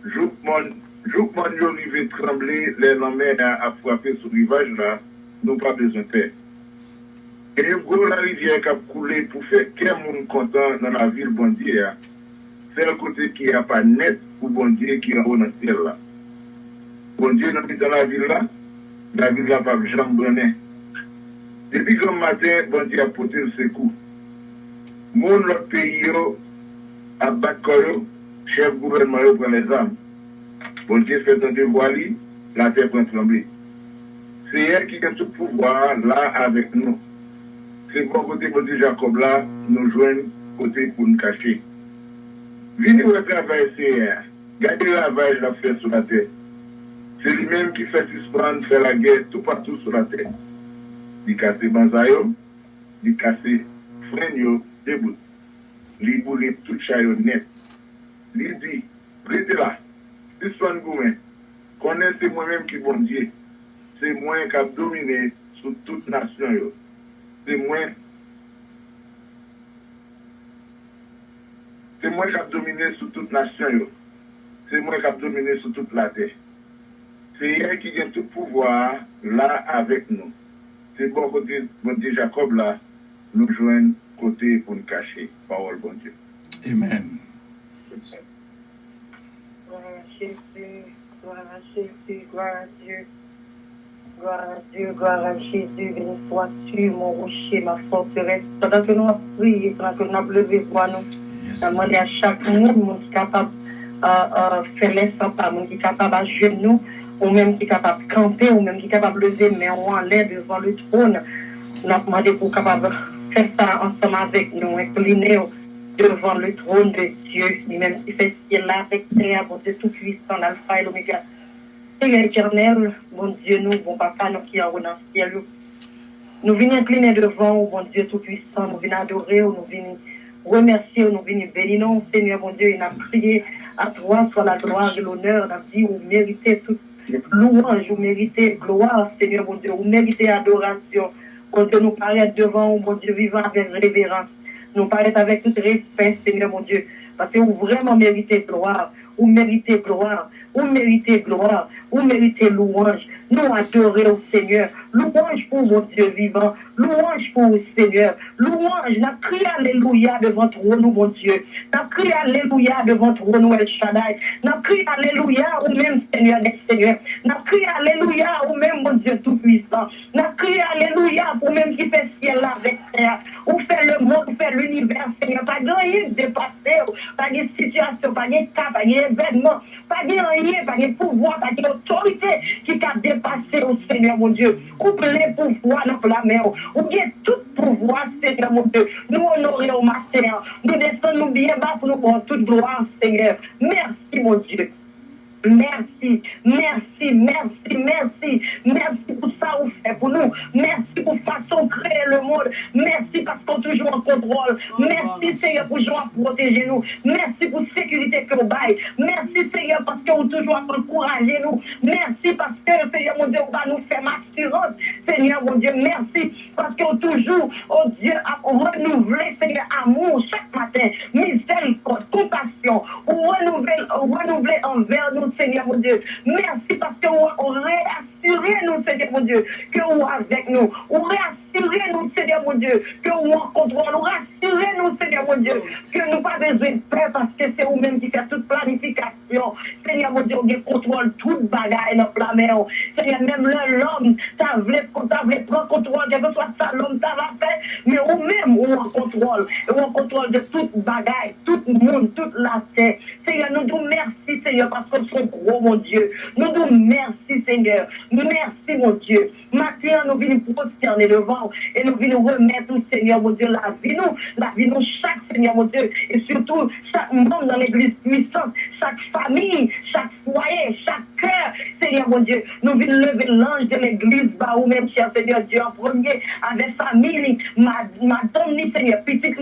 Joukman yo rive trembler, les lambert a frappé sur le rivage là, nous pas besoin de faire. Et une gros la rivière qui a coulé pour faire qu'un monde content dans la ville bon Dieu, c'est un côté qui n'est pas net pour bon Dieu qui est en haut dans le ciel là. Bon Dieu dans la ville là n'a pas jamais brûlé. Depuis le matin, bon Dieu a porté le secours. Mon l'autre pays a battu chef gouvernement prend les armes. Bon Dieu fait un devoir, la terre prend trembler. C'est elle qui a tout pouvoir là avec nous. C'est bon côté bon Dieu Jacob là, nous joignent côté pour nous cacher. Venez au travail, c'est gardez le lavage la fait sur la terre. C'est lui-même qui fait suspendre, faire la guerre tout partout sur la terre. Il casse Banzayo, il casse Frenyo, debout. Il boule tout chayo net. Il dit, restez là, c'est soin de vous-même. Connaissez moi-même qui bon Dieu. C'est moi qui a dominé sur toute nation. C'est moi qui a dominé sur toute nation. C'est moi qui a dominé sur toute la terre. C'est elle qui a tout pouvoir là avec nous. C'est bon côté bon Dieu Jacob là, nous joignent côté pour nous cacher. Parole bon Dieu. Amen. Gloire à Jésus, gloire à Jésus, gloire à Dieu. Gloire à Dieu, gloire à Jésus, béni sois-tu, mon rocher, ma forteresse. Pendant que nous avons prié, pendant que nous avons levé voix, nous avons demandé à chaque monde qui est capable de faire l'essence, qui est capable de genoux, ou même qui est capable de camper, ou même qui est capable de lever main en l'air devant le trône. Nous avons demandé pour capable de faire ça ensemble avec nous, incliner devant le trône de Dieu, lui-même qui fait ciel là avec terre, bon Dieu tout-puissant, l'alpha et l'oméga. Seigneur éternel, bon Dieu, nous, bon papa, nous qui en haut dans le ciel, nous venons incliner devant, bon Dieu tout-puissant, nous venons adorer, nous venons remercier, nous venons bénir, non, Seigneur, bon Dieu, il a prié à toi, soit la gloire et l'honneur, on a dit, vous méritez toute louange, vous méritez gloire, Seigneur, bon Dieu, vous méritez adoration, bon Dieu, nous paraître devant, bon Dieu, vivant avec révérence, nous paraître avec tout respect, Seigneur, mon Dieu, parce que vous vraiment méritez gloire, vous méritez gloire, vous méritez gloire, vous méritez louange. Nous adorer au Seigneur. Louange pour mon Dieu vivant. Louange pour le Seigneur. Louange. N'a crié alléluia devant toi, nous, mon Dieu. N'a crié alléluia devant toi, nous, El Shaddai. N'a crié alléluia au même Seigneur des Seigneurs. N'a crié alléluia au même mon Dieu tout-puissant. N'a crié alléluia pour même qui fait ciel là avec terre. Ou fait le monde, ou fait l'univers, Seigneur. Pas de rien dépassé, pas de situation, pas de cas, pas d'événement, pas de rien, pas de pouvoir, pas d'autorité qui t'a dépassé au Seigneur, mon Dieu. Oubliez pouvoir dans la main. Oubliez tout pouvoir, Seigneur, mon Dieu. Nous honorer au matin. Nous descendons bien bas pour nous prendre toute gloire, Seigneur. Merci, mon Dieu. Merci, merci, merci, merci, merci pour ça vous faites pour nous. Merci pour façon de créer le monde. Merci parce qu'on est toujours en contrôle. Merci Seigneur pour toujours protéger nous. Merci pour la sécurité que vous baillez. Merci Seigneur parce qu'on est toujours encourager nous. Merci parce que Seigneur mon Dieu va nous faire assurance. Seigneur mon Dieu, merci parce qu'on est toujours, oh Dieu, à renouveler Seigneur amour chaque matin. Miséricorde, compassion, renouveler envers nous. Seigneur mon Dieu, merci parce que vous réassurez nous, Seigneur mon Dieu, que vous avec nous. Vous réassurez nous, Seigneur mon Dieu, que vous en contrôle. Vous rassurez nous, Seigneur mon Dieu, que nous pas besoin de peur parce que c'est vous-même qui fait toute planification. Seigneur mon Dieu, vous contrôle toute bagaille dans la mer. Seigneur, même l'homme, t'as voulu prendre contrôle, quel que soit ça, l'homme t'a fait, mais vous-même, vous en contrôle. Vous en contrôle de toute bagaille, tout le monde, toute la terre. Seigneur, nous disons merci, Seigneur, parce que sont gros, mon Dieu. Nous disons merci, Seigneur. Merci, mon Dieu. Maintenant, nous venons prosterner devant et nous venons remettre, Seigneur, mon Dieu, la vie, nous, chaque Seigneur, mon Dieu, et surtout chaque membre dans l'église puissante, chaque famille, chaque foyer, chaque cœur, Seigneur, mon Dieu. Nous venons lever l'ange de l'église, bah, ou même, cher Seigneur Dieu, en premier, avec famille, madame, Seigneur, petite,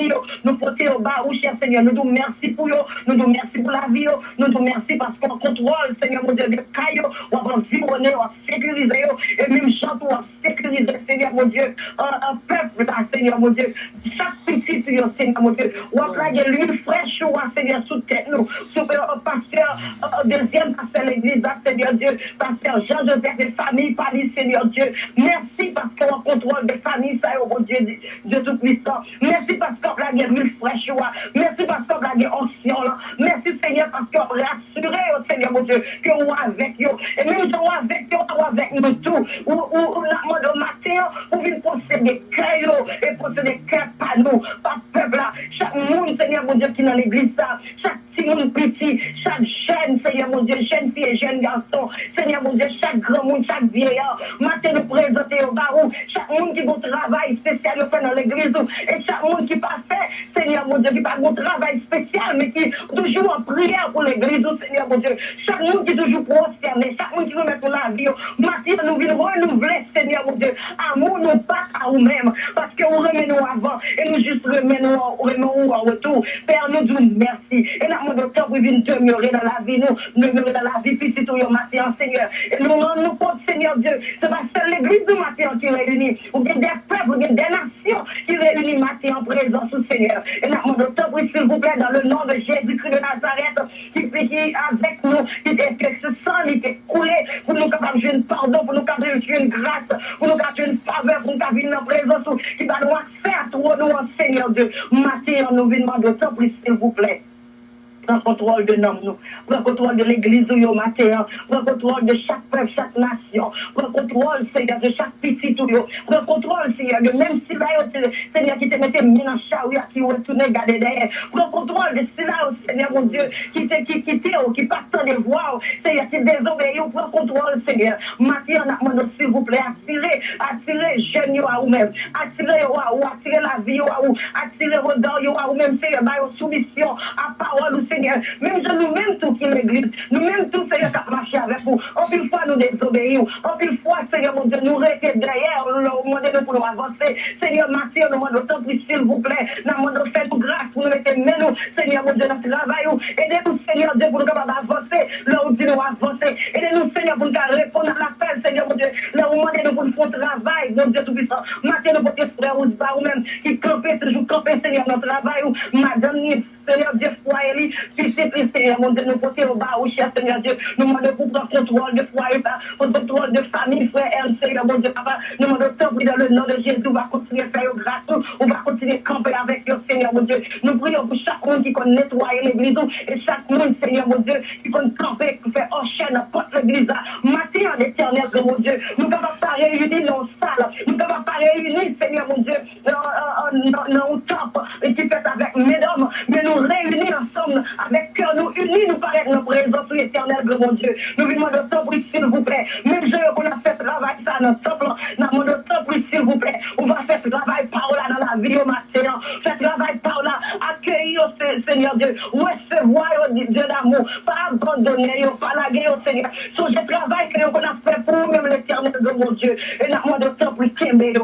nous porter au bas, ou cher Seigneur, nous disons merci pour eux, nous disons merci pour la vie, nous disons merci parce qu'on contrôle, Seigneur, mon Dieu, de cailloux, on va environner, on va sécuriser, et même Jean pour sécuriser, Seigneur mon Dieu, un peuple, Seigneur mon Dieu, chaque petit, Seigneur mon Dieu, ou après l'huile fraîche, Seigneur, sous tête nous, sous pasteur, deuxième pasteur l'église, Seigneur Dieu, pasteur Jean-Joseph et famille, Paris, Seigneur Dieu, merci parce qu'on contrôle des familles, ça, oh mon Dieu, Dieu tout-puissant, merci parce qu'on a l'huile fraîche, merci parce qu'on a l'ancien, merci Seigneur parce qu'on a rassuré, oh Seigneur mon Dieu, que nous avec vous, et même si nous avec vous, nous avec nous tout, ou la mode matin, ou vient posséder cœur, et posséder cœur par nous, par peuple là, chaque monde, Seigneur mon Dieu, qui est dans l'église, chaque petit monde petit, chaque jeune, Seigneur mon Dieu, jeune fille et jeune garçon, Seigneur mon Dieu, chaque grand monde, chaque vieillard, matin nous présenter au barreau, chaque monde qui a un travail spécial fait dans l'église, et chaque monde qui pas fait, Seigneur mon Dieu, qui pas un travail spécial, mais qui toujours en prière pour l'église, Seigneur mon Dieu, chaque monde qui toujours prosterné, chaque monde qui veut mettre la vie, matin nous venons renouveler, Seigneur mon Dieu, amour nous pas à nous-mêmes, parce que nous remenons avant, et nous juste remenons en retour. Père, nous disons merci, et nous demandons temps pour venir demeurer dans la vie, nous demeurer dans la vie, puis c'est tout le matin, Seigneur, et nous rendons compte, Seigneur Dieu, c'est pas seule l'église du matin qui réunit, ou bien des peuples, ou bien des nations qui réunissent matin en présence du Seigneur, et nous demandons temps pour, s'il vous plaît, dans le nom de Jésus-Christ de Nazareth, qui est avec nous, qui est que ce sang, qui est coulé, pour nous capables de jouer une pardon, pour nous capables de jouer une grâce, pour nous capables de jouer une faveur, pour nous capables de venir en présence, qui va nous faire à toi, nous, Seigneur Dieu, matin, nous venons demander temps pour, s'il vous plaît. Prends contrôle de nous, prends contrôle de l'église où yo matin, prends contrôle de chaque peuple, chaque nation, prends contrôle, Seigneur, de chaque petit tout yo, prends contrôle, Seigneur, de même si là, Seigneur, qui te mettait mis dans chariot, qui retournait garder derrière, prends contrôle de cela, Seigneur, mon Dieu, qui passe dans les voies, Seigneur, qui désobéit, prends contrôle, Seigneur, matin, on a s'il vous plaît, attirez jeunes yo à vous-même, attirez la vie yo à vous, attirez regard yo à vous-même, Seigneur, par soumission, à parole, Seigneur, même je nous-mêmes tout qui est l'église, nous-mêmes tout, Seigneur, qui a marché avec vous. En plus fois, nous désobéissons. En plus fois, Seigneur, mon Dieu, nous restons derrière, nous demandons pour nous avancer. Seigneur, merci, nous demandons tant plus, s'il vous plaît. Nous demandons faire nous grâce pour nous mettre nous, Seigneur, mon Dieu, notre travail. Aidez-nous, Seigneur, Dieu, pour nous capables d'avancer. Là où dit nous avancer. Aidez-nous, Seigneur, pour nous répondre à l'appel, Seigneur, mon Dieu. Là où demandez-nous pour nous faire travail, mon Dieu, tout puissant. Maintenant, nous pour frères ou nous-mêmes qui campent, toujours campent, Seigneur, notre travail. Madame, Seigneur Dieu, foyer, puis c'est plus, Seigneur, mon Dieu, nous porter au bas, au cher, Seigneur Dieu, nous demandons pour prendre contrôle de foyer, pour contrôle de famille, frère, Seigneur, mon Dieu, papa, nous demandons tant, dans le nom de Jésus, on va continuer à faire grâce, on va continuer à camper avec le Seigneur, mon Dieu, nous prions pour chaque monde qui connaît nettoyer l'église, et chaque monde, Seigneur, mon Dieu, qui connaît camper, qui fait enchaîner porte l'église, matin en éternel, mon Dieu, nous ne pouvons pas réunir dans salle, nous ne pouvons pas réunir, Seigneur, mon Dieu, dans un temple, et qui fait avec mesdames, mais nous réunir ensemble avec cœur, nous unis, nous paraître nos présences éternelles, mon Dieu. Nous venons de temps, s'il vous plaît. Même si on a fait travail, ça, notre temple, nous avons de temps, s'il vous plaît. On va faire travail par là dans la vie au matin. Faire travail par là, accueillir, Seigneur Dieu. Recevoir, Dieu d'amour. Pas abandonner, pas laguer, Seigneur. Sur ce travail que nous avons fait pour nous-mêmes, l'éternel, mon Dieu. Et nous avons de temps, Kémbé,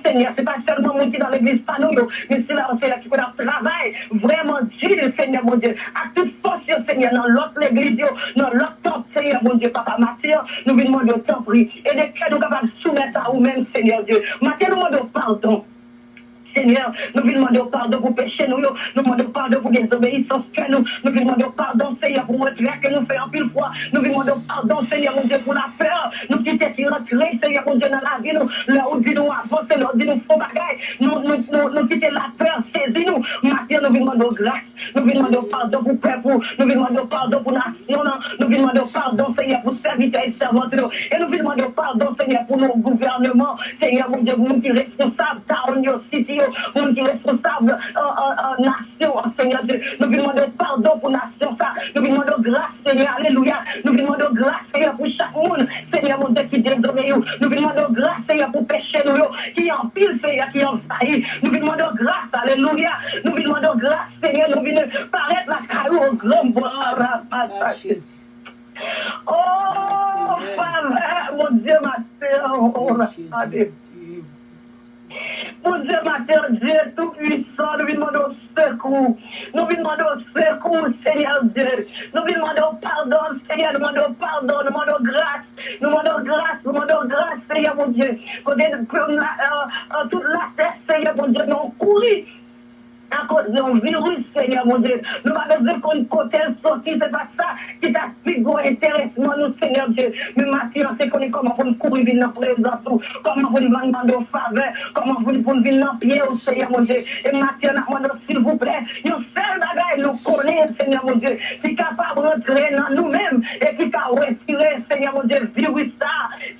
Seigneur. C'est pas seulement monter dans l'église, pas nous, mais c'est là, Seigneur, qui travail vraiment Dieu, Seigneur, mon Dieu, à toute force, Seigneur, dans l'autre l'église, dans l'autre temple, Seigneur, mon Dieu, papa, Mathieu, nous venons de temps pris, et des cœurs nous capables de soumettre à vous-même, Seigneur Dieu. Mathieu, nous demandons pardon. Seigneur, nous voulons demander pardon pour péché, nous demandons pardon pour désobéissance que nous demandons pardon, Seigneur, pour retrait que nous faisons pile fois, nous demandons pardon, Seigneur, mon Dieu, pour la peur, nous qui t'es retiré, Seigneur, mon Dieu, dans la vie, nous, là où dit nous avancer, là où dit nous faux bagaille, nous quitter la peur, saisis nous, Mathieu, nous demandons grâce, nous demandons pardon pour peuple, nous demandons pardon pour nation, nous demandons pardon, Seigneur, pour serviteurs et servantes, et nous demandons pardon, Seigneur, pour nos gouvernements, Seigneur, mon Dieu, nous qui sommes responsables, Town City, nous qui sommes responsables en nation, Seigneur Dieu. Nous demandons pardon pour nation, ça. Nous demandons grâce, Seigneur, alléluia. Nous demandons grâce, Seigneur, pour chaque monde, Seigneur, mon Dieu, qui désobéit. Nous demandons grâce, Seigneur, pour péché, nous, qui en pile, Seigneur, qui en faillit. Nous demandons grâce, alléluia. Nous demandons grâce, Seigneur, nous venons paraître la caillou au grand bois. Oh, faveur, mon Dieu, ma sœur. Mon Dieu, matin, Dieu tout-puissant, nous demandons secours. Nous demandons secours, Seigneur Dieu. Nous demandons pardon, Seigneur, nous demandons pardon, nous demandons grâce. Nous demandons grâce, nous demandons grâce, Seigneur mon Dieu. Côté de toute la terre, Seigneur mon Dieu, nous courons. À cause d'un virus, Seigneur mon Dieu. Nous avons besoin qu'on côté sorti, c'est pas ça qui t'a fait gros intéressement, nous, Seigneur Dieu. Mais maintenant, c'est qu'on est comment pour nous courir dans la présence, comment pour nous demander aux faveurs, comment pour nous venir dans le pied, Seigneur mon Dieu. Et maintenant, s'il vous plaît, nous seul bagaille, nous connaissons, Seigneur mon Dieu, qui est capable de rentrer dans nous-mêmes et qui a retiré, Seigneur mon Dieu, virus ça.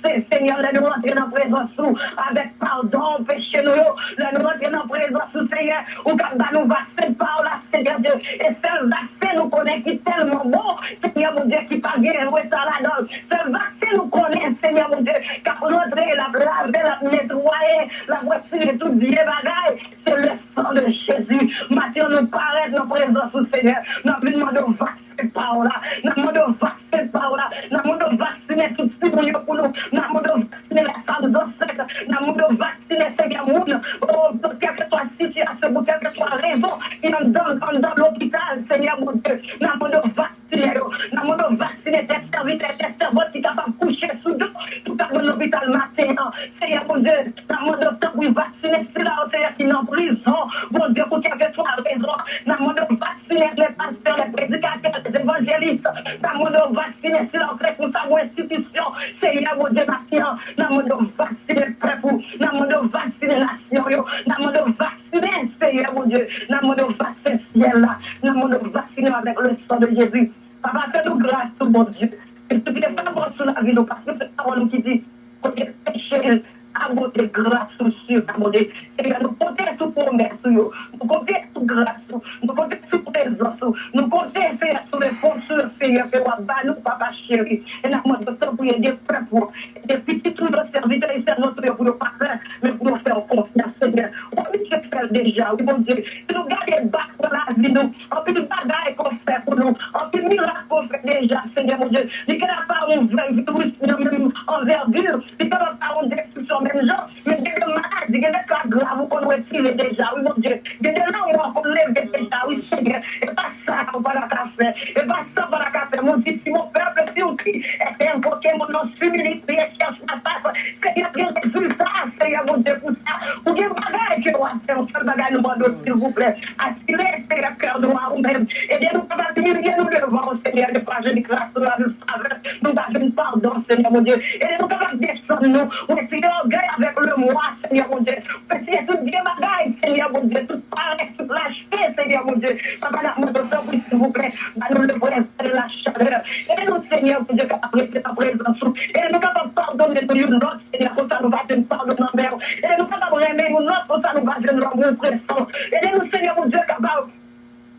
C'est Seigneur, là nous rentrer dans la présence avec pardon, péché nous, là nous rentrer dans la présence, Seigneur, ou nous vaccins par là, Seigneur Dieu. Et ce vaccin nous connaît qui est tellement bon, Seigneur mon Dieu, qui pas bien ça là-dedans. Ce vaccin nous connaît, Seigneur mon Dieu, car rentrer, la laver, la nettoyer, la voiture et tout bien bagaille, c'est le sang de Jésus. Maintenant, nous paraît dans la présence, Seigneur. Nous demandons vaccin par là, nous demandons vaccin par là, nous demandons vacciner tout ce qui pour nous, nous demandons vacciner la salle d'enceinte, nous demandons vacciner, Seigneur mon Dieu, pour quelle que soit la situation, pour quelle que soit raison, il en donne dans l'hôpital, Seigneur mon Dieu. Nous demandons vacciner, nous demandons vacciner tes serviteurs, tes servantes qui sont capables de coucher sous dos, tout à l'hôpital matin. Seigneur mon Dieu, nous demandons pour vacciner ceux-là, Seigneur, qui sont en prison, mon Dieu, pour quelle que soit raison. Nous demandons vacciner les pasteurs, les prédicateurs, les évangélistes. Nous demandons vacciner ceux-là, pour sa institution, Seigneur mon Dieu, nation. Nous demandons vacciner le peuple, nous demandons vacciner la nation, nous demandons vacciner, Seigneur mon Dieu. Nous demandons vacciner le ciel là. Nous demandons vacciner avec le sang de Jésus. Papa, fais-nous grâce, tout mon Dieu. Et ce qui n'est pas bon sur la vie, nous, parce que c'est la parole qui dit, qu'on est péché, à monter grâce sur ta monnaie. Et nous comptons sous promesse, nous comptons sous grâce, nous comptons sous présence, nous comptons sur les forces, Seigneur, que nous, papa chéri. Et nous demandons pour aider le peuple, des petits tous nos serviteurs et servantes pour nous passer, mais pour nous faire confiance, Seigneur. On peut le faire déjà, oui, mon Dieu. Si nous gardons bac pour la vie, nous, on peut nous bagaille qu'on fait pour nous, on peut miracle qu'on fait déjà, Seigneur, mon Dieu. Il n'y a pas un vrai virus, même envergure, il n'y a pas une destruction, même gens, mais il y a des malades, il y a des cas graves qu'on retire déjà, oui, mon Dieu. Il y a des langues qu'on lève déjà, oui, Seigneur. Et pas ça qu'on va la faire, et pas ça qu'on va la faire, mon Dieu, si mon peuple, si on crie, et c'est invoqué mon nom, humilité, et cherche la face, Seigneur, il y a des résultats, Seigneur, mon Dieu, pour ça. Ou bien bagaille que on fait, on fait bagaille, nous demandons, s'il vous plaît, assurez, Seigneur, cœur droit ou même, et bien nous pouvons venir, nous devons, Seigneur, de pas jeune grâce, nous avons pardon, Seigneur, mon Dieu, et nous pouvons descendre, nous, ou Seigneur, avec le moi, Seigneur mon Dieu. Essayez tout bien bagaille, Seigneur mon Dieu. Tout paresse, tout lâcheté, Seigneur mon Dieu. Papa, la montre, s'il vous plaît. Nous le voyons faire la chaleur. Et nous, Seigneur, mon Dieu, capable de ta présence. Et nous capables de pardonner de notre Seigneur, pour ça nous va te pardonner en mer. Et nous capables de remettre notre, pour ça nous va te rendre pressant. Et nous, Seigneur mon Dieu, capable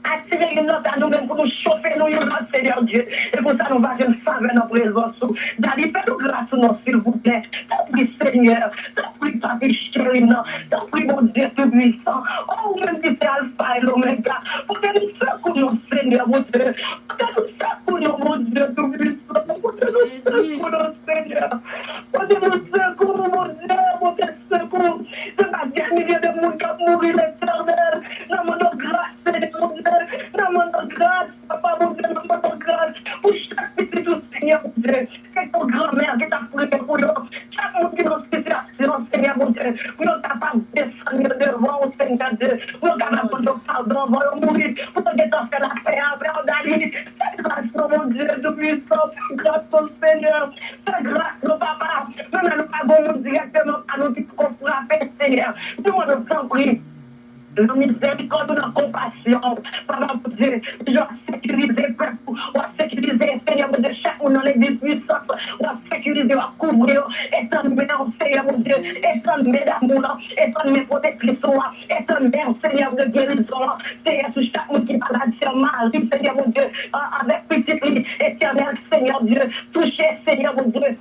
attirer une note à nous-mêmes pour nous chauffer, nous, notre Seigneur Dieu. Et pour ça, nous va une faveur dans la présence. D'aller faire nous grâce, non, s'il vous plaît. T'en prie, Seigneur. T'en prie, Papi chéri, non. T'en prie, mon Dieu tout-puissant. Oh, même si c'est Alpha et l'Oméga. Pour que nous secouons, non, Seigneur, mon Dieu. Pour que nous secouons, mon Dieu tout-puissant. Pour que nous secouons, non, Seigneur. Pour que nous secouons, mon Dieu, mon Dieu, secours. C'est pas des milliers de monde qui ont mouru l'éternel. Nous demandons grâce, Seigneur, mon Dieu. Nous demandons grâce, papa, mon Dieu, nous demandons grâce pour chaque petit tout, Seigneur, mon Dieu. C'est ton grand-mère qui t'a prié pour nous. Chaque monde qui est dans cette situation, Seigneur, mon Dieu. Pour nous capables de descendre devant, Seigneur Dieu. Pour nous capables de pardon, avant de mourir. Pour nous faire la paix, après on d'aller. Fais grâce, mon Dieu, de puissance. Fais grâce, mon Seigneur. Fais grâce, mon papa. Nous n'allons pas bon directement à nous qui nous frapper, Seigneur. Nous nous en prie. La miséricorde, la compassion, papa, mon Dieu, je vais sécuriser le peuple, on va sécuriser, Seigneur, mon Dieu, chaque monde dans l'église puissante, on va sécuriser, on va couvrir, étendre, Seigneur, mon Dieu, étendre d'amour, étendre protection, étendre, Seigneur, de guérison, Seigneur, sur chaque monde qui est malade, sur Marie, Seigneur, mon Dieu, avec petit éternel, Seigneur Dieu, toucher, Seigneur, mon Dieu.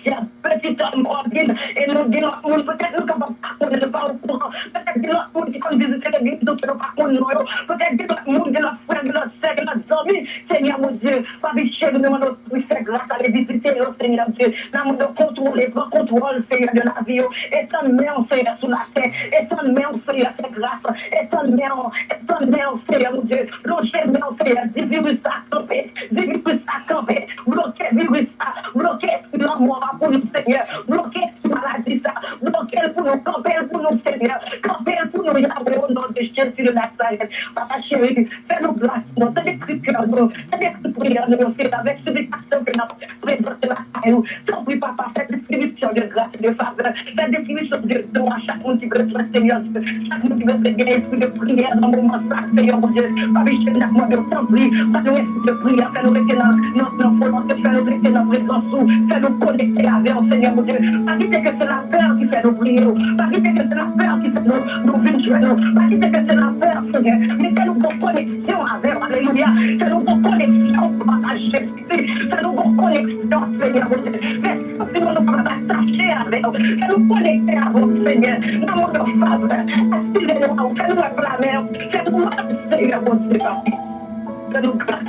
C'est un petit homme ordine et nous disons, peut-être nous ne pouvons pas pas au courant, peut-être que l'autre monde qui connaît visiter l'église, nous ne pouvons pas connaître, peut-être que l'autre monde, de notre frère, de notre sœur, de notre ami, Seigneur mon Dieu, Dieu. Papi, chérie, nous demandons de faire grâce à les visiter, Seigneur Dieu. Nous demandons de contrôler, prendre contrôle, Seigneur, de la vie. Et ton main, Seigneur, sous la terre. Et ton main, Seigneur, fait grâce. Et ton main, Seigneur, mon Dieu. Loger, main, Seigneur, dis virus à camper. Dis virus à camper. Bloquer virus à, bloquer l'amour pour nous, Seigneur. Bloquer maladie, ça. Bloquer pour nous, camper pour nous, Seigneur. Camper pour nous, Yahweh, au nom de Jésus de Nazareth. Papa chéri, fais-nous grâce, nous, c'est des cris de cœur, nous, c'est des cris de prière, nous, c'est avec supplication que nous présentons la caillou. T'en prie, papa, fais des distributions de grâce et de faveur, fais des distributions de don à chaque monde qui veut toi, Seigneur, chaque monde qui veut se gagner esprit de prière dans le moment ça, Seigneur, mon Dieu. Papa chéri, moi, de t'en prie, fais-nous esprit de prière, fais-nous rester dans notre volonté, fais-nous rester dans présence, fais-nous connecter avec le Seigneur, mon Dieu. Pas quitter que c'est la peur qui fait nous prier, pas quitter que c'est la peur qui fait nous vivre, pas quitter que c'est la peur, Seigneur, mais fais-nous bonne connexion avec, alléluia, fais-nous bonne connexion pour partager, fais-nous bonne connexion, Seigneur, mon Dieu. Fais-nous nous attacher avec, fais-nous connecter avec, Seigneur, dans notre faveur, assurez-nous, fais-nous acclamer, fais-nous, Seigneur, mon Dieu, fais-nous grâce.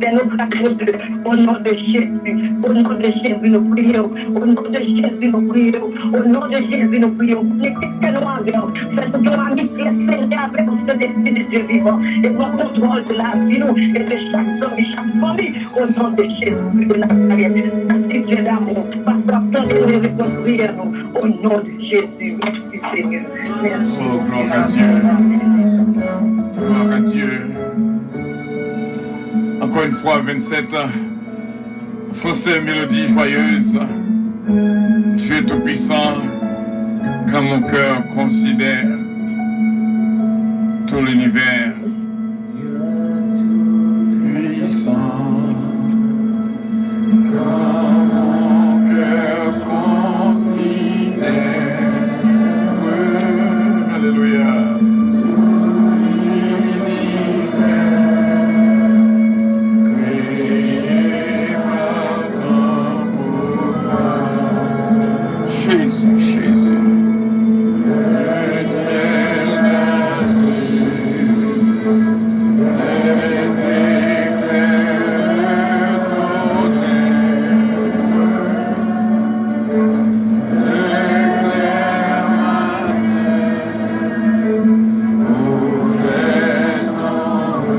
Fais-nous grâce, mon Dieu, au nom de Jésus, au nom de Jésus, nous prions, au nom de Jésus, nous prions, au nom de Jésus, nous prions. Fais-nous avec, fais-nous amitié, Seigneur, avec nous, cet esprit de Dieu vivant, et prends contrôle de la vie, nous, et de chaque homme et chaque famille, au nom de Jésus de Nazareth. Merci Dieu d'amour, parce que tant de nous reconstruire, nous, au nom de Jésus. Merci Seigneur. Merci. Oh, gloire à Dieu. Gloire à Dieu. Encore une fois, 27 français, mélodie joyeuse. Dieu tout-puissant, quand mon cœur considère tout l'univers. Puissant, quand mon cœur considère. Alléluia. Jésus, Jésus, le ciel d'azur, les éclairs de tonnerre, le clair matin, pour les anges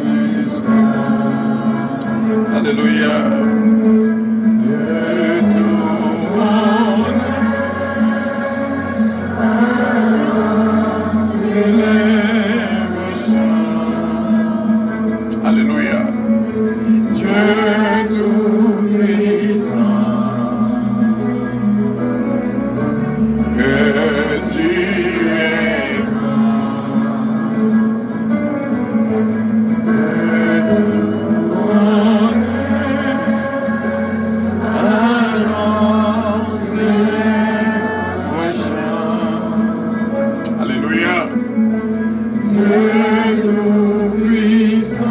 du sein. Alléluia. Alléluia. Dieu tout-puissant, que tu es grand, que tu alors célèbre chant. Alléluia. Dieu tout-puissant,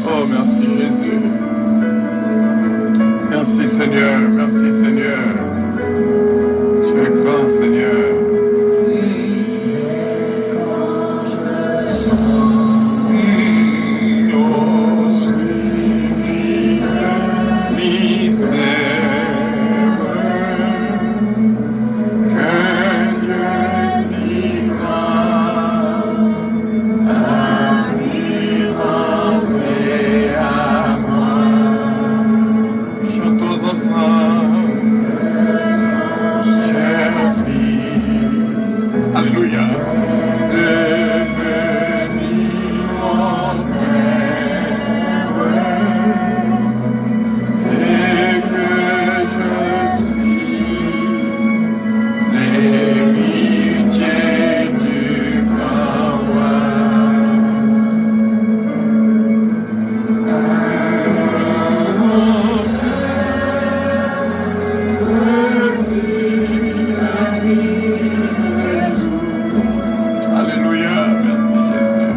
oh, merci Jésus. Merci Seigneur, merci Seigneur. Tu es grand Seigneur. Oh, mystère, que Dieu si grand a pris penser à moi. Chantons ensemble, cher fils, alléluia, devenir mon frère, et que je suis l'héritier du grand roi. Alléluia, merci Jésus.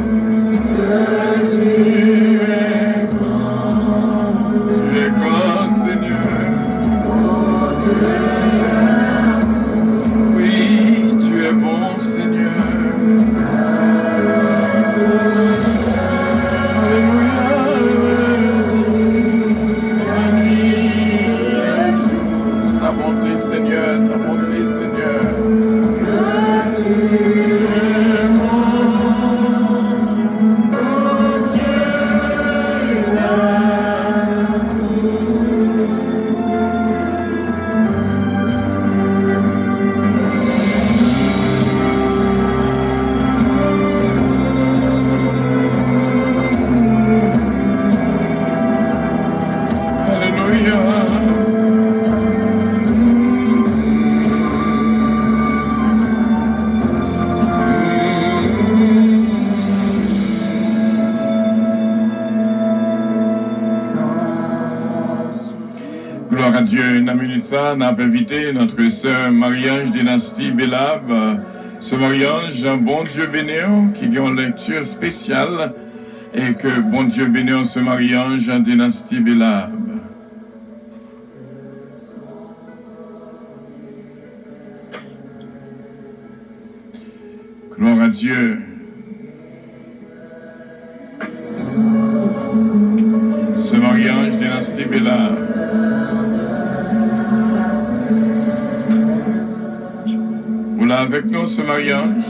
Tu es grand, Seigneur. dans la minute ça, on a invité notre sœur Marie-Ange Dynastie Belab. Ce Marie-Ange, bon Dieu bénéant, qui a une lecture spéciale, et que bon Dieu bénéant ce Marie-Ange en Dynastie Belab. Gloire à Dieu. Ce Marie-Ange Dynastie Belab. Vous là avec nous, ce Marie-Ange?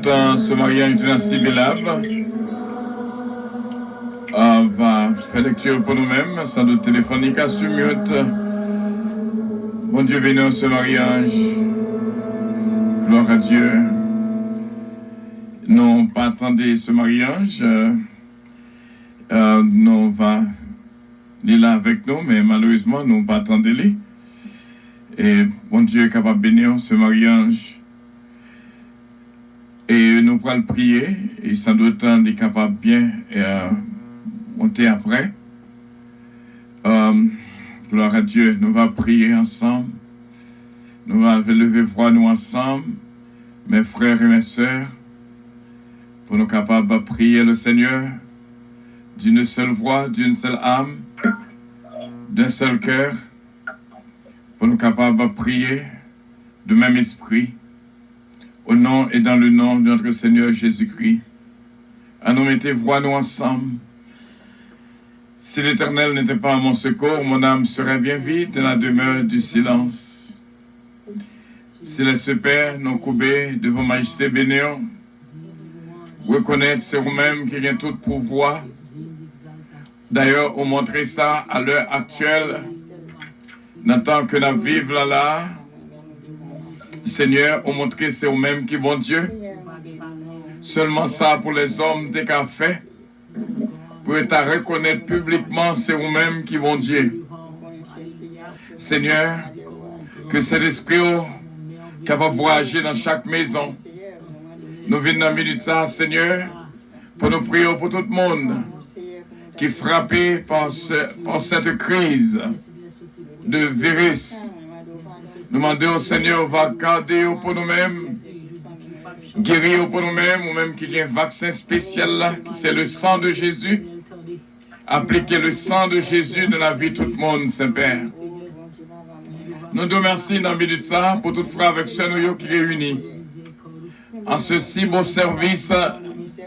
Ce Marie-Ange Dynastie Belab va faire lecture pour nous-mêmes, sans doute téléphonique à Sumute. Bon Dieu bénisse ce Marie-Ange. Gloire à Dieu. Nous pas attendre ce Marie-Ange. Nous va il est là avec nous, mais malheureusement, nous pas attendre lui. Et bon Dieu est capable de bénir ce Marie-Ange. Et nous pourrons le prier, et sans doute on est capable bien monter après. Gloire à Dieu, nous allons prier ensemble. Nous allons lever voix nous ensemble, mes frères et mes sœurs, pour nous capables de prier le Seigneur d'une seule voix, d'une seule âme, d'un seul cœur, pour nous capables de prier du même esprit. Au nom et dans le nom de notre Seigneur Jésus-Christ. À nous mettre voix nous ensemble. Si l'Éternel n'était pas à mon secours, mon âme serait bien vide dans la demeure du silence. Si les Père nous coubés de vos majestés bénéants, reconnaître c'est vous-même qui vient tout pouvoir. D'ailleurs, on montrait ça à l'heure actuelle, dans le temps que nous vivons là, Seigneur, on montre que c'est vous-même qui bon Dieu. Seulement ça pour les hommes des cafés. Pour être à reconnaître publiquement, c'est vous-même qui bon Dieu. Seigneur, que c'est l'esprit capable de voyager dans chaque maison. Nous venons dans la minute ça, Seigneur, pour nous prier pour tout le monde qui est frappé par cette crise de virus. Nous demandons au Seigneur, va garder pour nous-mêmes, guérir pour nous-mêmes, ou même qu'il y ait un vaccin spécial là, c'est le sang de Jésus. Appliquez le sang de Jésus dans la vie de tout le monde, Saint-Père. Nous te remercions dans la minute ça pour tout frère avec ceux qui réunis. En ce si beau service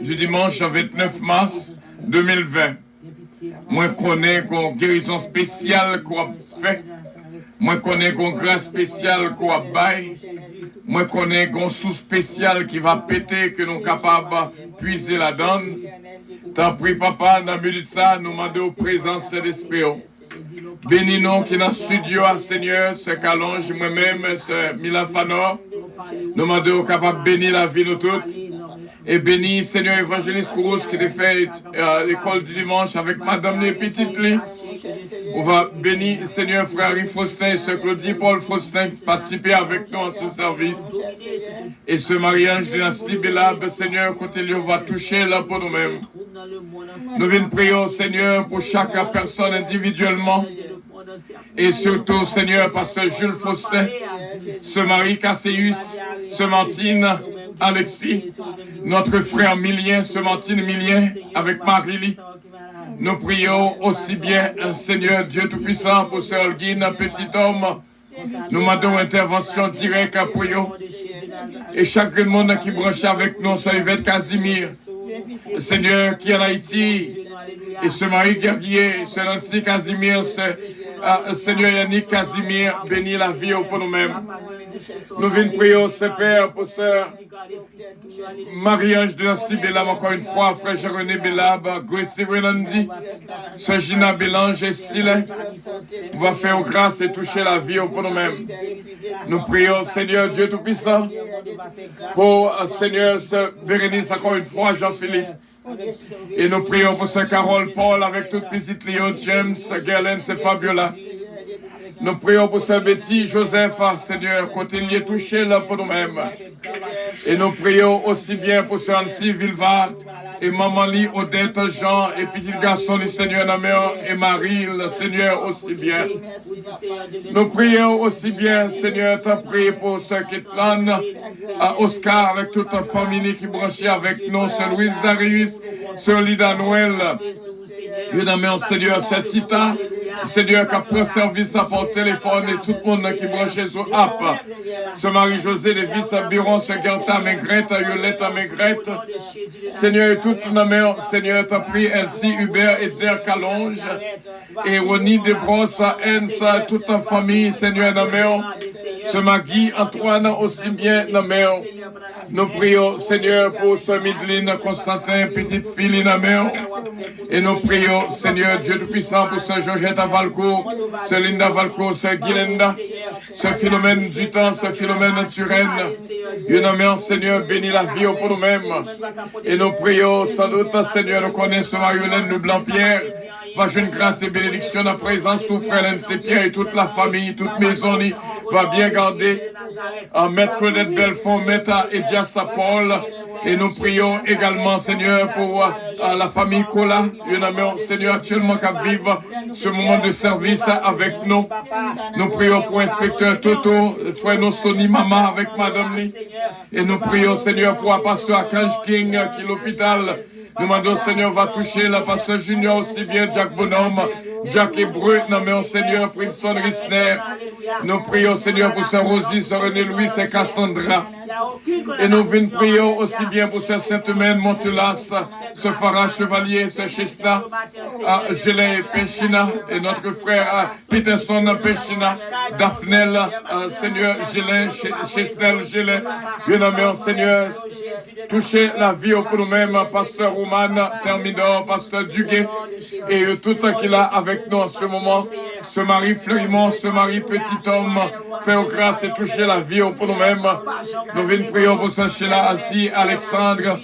du dimanche 29 mars 2020, moi je connais qu'on guérison spéciale qu'on a fait. Moi, je connais qu'on grâce spéciale qu'on a bail. Moi, je connais qu'on sous spécial qui va péter, que nous sommes capables de puiser la donne. T'en prie, papa, dans le milieu de ça, nous demandons présence de l'Esprit. Bénis-nous qui est dans le studio, Seigneur, ce Calonge, moi-même, ce Milan Fanor. Nous demandons capable de bénir la vie de nous toutes. Et bénis, Seigneur, évangéliste Rousse qui a fait l'école du dimanche avec Madame les petites Lee. On va bénir, Seigneur, frère Faustin et Sœur Claudie Paul Faustin qui participer avec nous à ce service. Et ce mariage de Dynastie Belab, Seigneur, côté lui, on va toucher là pour nous-mêmes. Nous venons prier au Seigneur pour chaque personne individuellement. Et surtout, Seigneur, pasteur Jules Faustin, ce mari Casséus, ce Mantine, Alexis, notre frère Milien, ce Mantine Milien, avec Marie-Lie. Nous prions aussi bien, Seigneur Dieu Tout-Puissant, pour Sœur Holguine, un petit homme. Nous demandons intervention directe pour eux. Et chaque monde qui branche avec nous, Sœur Yvette Casimir, Seigneur, qui est en Haïti, et ce Marie Guerrier, ce Nancy Casimir, Seigneur Yannick Casimir, bénis la vie pour nous-mêmes. Nous venons prier, Père, pour Sœur Marie-Ange de Nasty Belab, encore une fois, Frère René Belab, Gracie Renandi, Sœur Gina Bélange et Stile, va faire grâce et toucher la vie pour nous-mêmes. Nous prions, Seigneur Dieu Tout-Puissant, pour Seigneur Bérénice, encore une fois, Jean-Philippe. Et nous prions pour Sœur Carole Paul avec toute petite Léo, James, Gerlens et Fabiola. Nous prions pour Sœur Betty, Joseph, Seigneur, côté lié touché là pour nous-mêmes. Et nous prions aussi bien pour Sœur Annecy Vilva et Maman Lee, Odette, Jean et petit garçon du Seigneur Naméon et Marie, le Seigneur aussi bien. Nous prions aussi bien, Seigneur, t'as prié pour Sœur Kitlan, Oscar avec toute la famille qui branchait avec nous, Sœur Louise Darius, Sœur Lida Noël. Nous demandons, Seigneur, cette Tita, Seigneur, qui a pris service par téléphone et tout le monde qui branche sur app. Ce Marie-José, les fils Biron, ce Gerta Maigrette, Yolette Maigrette. Seigneur, et tout le monde, Seigneur, t'as pris Elsie, Hubert et Der Calonge. Et Ronnie Desbrosses, Ensa, toute la famille, Seigneur, Naméon. Ce Magui, Antoine, aussi bien, Naméon. Nous prions, Seigneur, pour ce Midline, Constantin, petite fille, Naméon. Et nous prions, Seigneur, Dieu Tout-Puissant, pour ce Georgette Valcourt, ce Linda Valcourt, ce Guilenda, ce Philomène du temps, ce Philomène Turenne. Dieu nommé, Seigneur, bénis la vie pour nous-mêmes. Et nous prions, sans doute, Seigneur, nous connaissons Mariolène, nous Blanc-Pierre. Va une grâce et bénédiction en présence sous Frère Pierre et toute la famille, toute maison, va bien garder. Maître Claudette Belfond, Maître Ediasta Paul. Et nous prions également, Seigneur, pour la famille Kola. Seigneur, actuellement qui vivre ce moment de service avec nous. Nous prions pour Inspecteur Toto, Frère Nosoni Mama avec Madame Lee. Et nous prions, Seigneur, pour Pasteur Archange King qui est l'hôpital. Nous demandons, Seigneur, va toucher la Pasteur Junior aussi bien, Jack Bonhomme, Jack Hébreu, nommé Seigneur, Princeton Rissner. Nous prions, Seigneur, pour Sœur Rosie, Sœur René Louis et Cassandra. Et nous venons prier aussi bien pour Sœur Sainte-Mène, Montelas, Sœur Farah Chevalier, Sœur Chesna, Gélin Péchina, et notre frère Peterson Péchina, Daphnel, Seigneur Gélin, Chesnel Gélin. Bien nommé, Seigneur, touchez la vie pour nous-mêmes, Pasteur Roman, Thermidor, Pasteur Duguay, et tout qu'il a avec nous en ce moment. Ce mari Fleurimont, ce mari petit homme, fait grâce et toucher la vie pour nous-mêmes. Nous venons prier pour Saint Sheila Alti, Alexandre.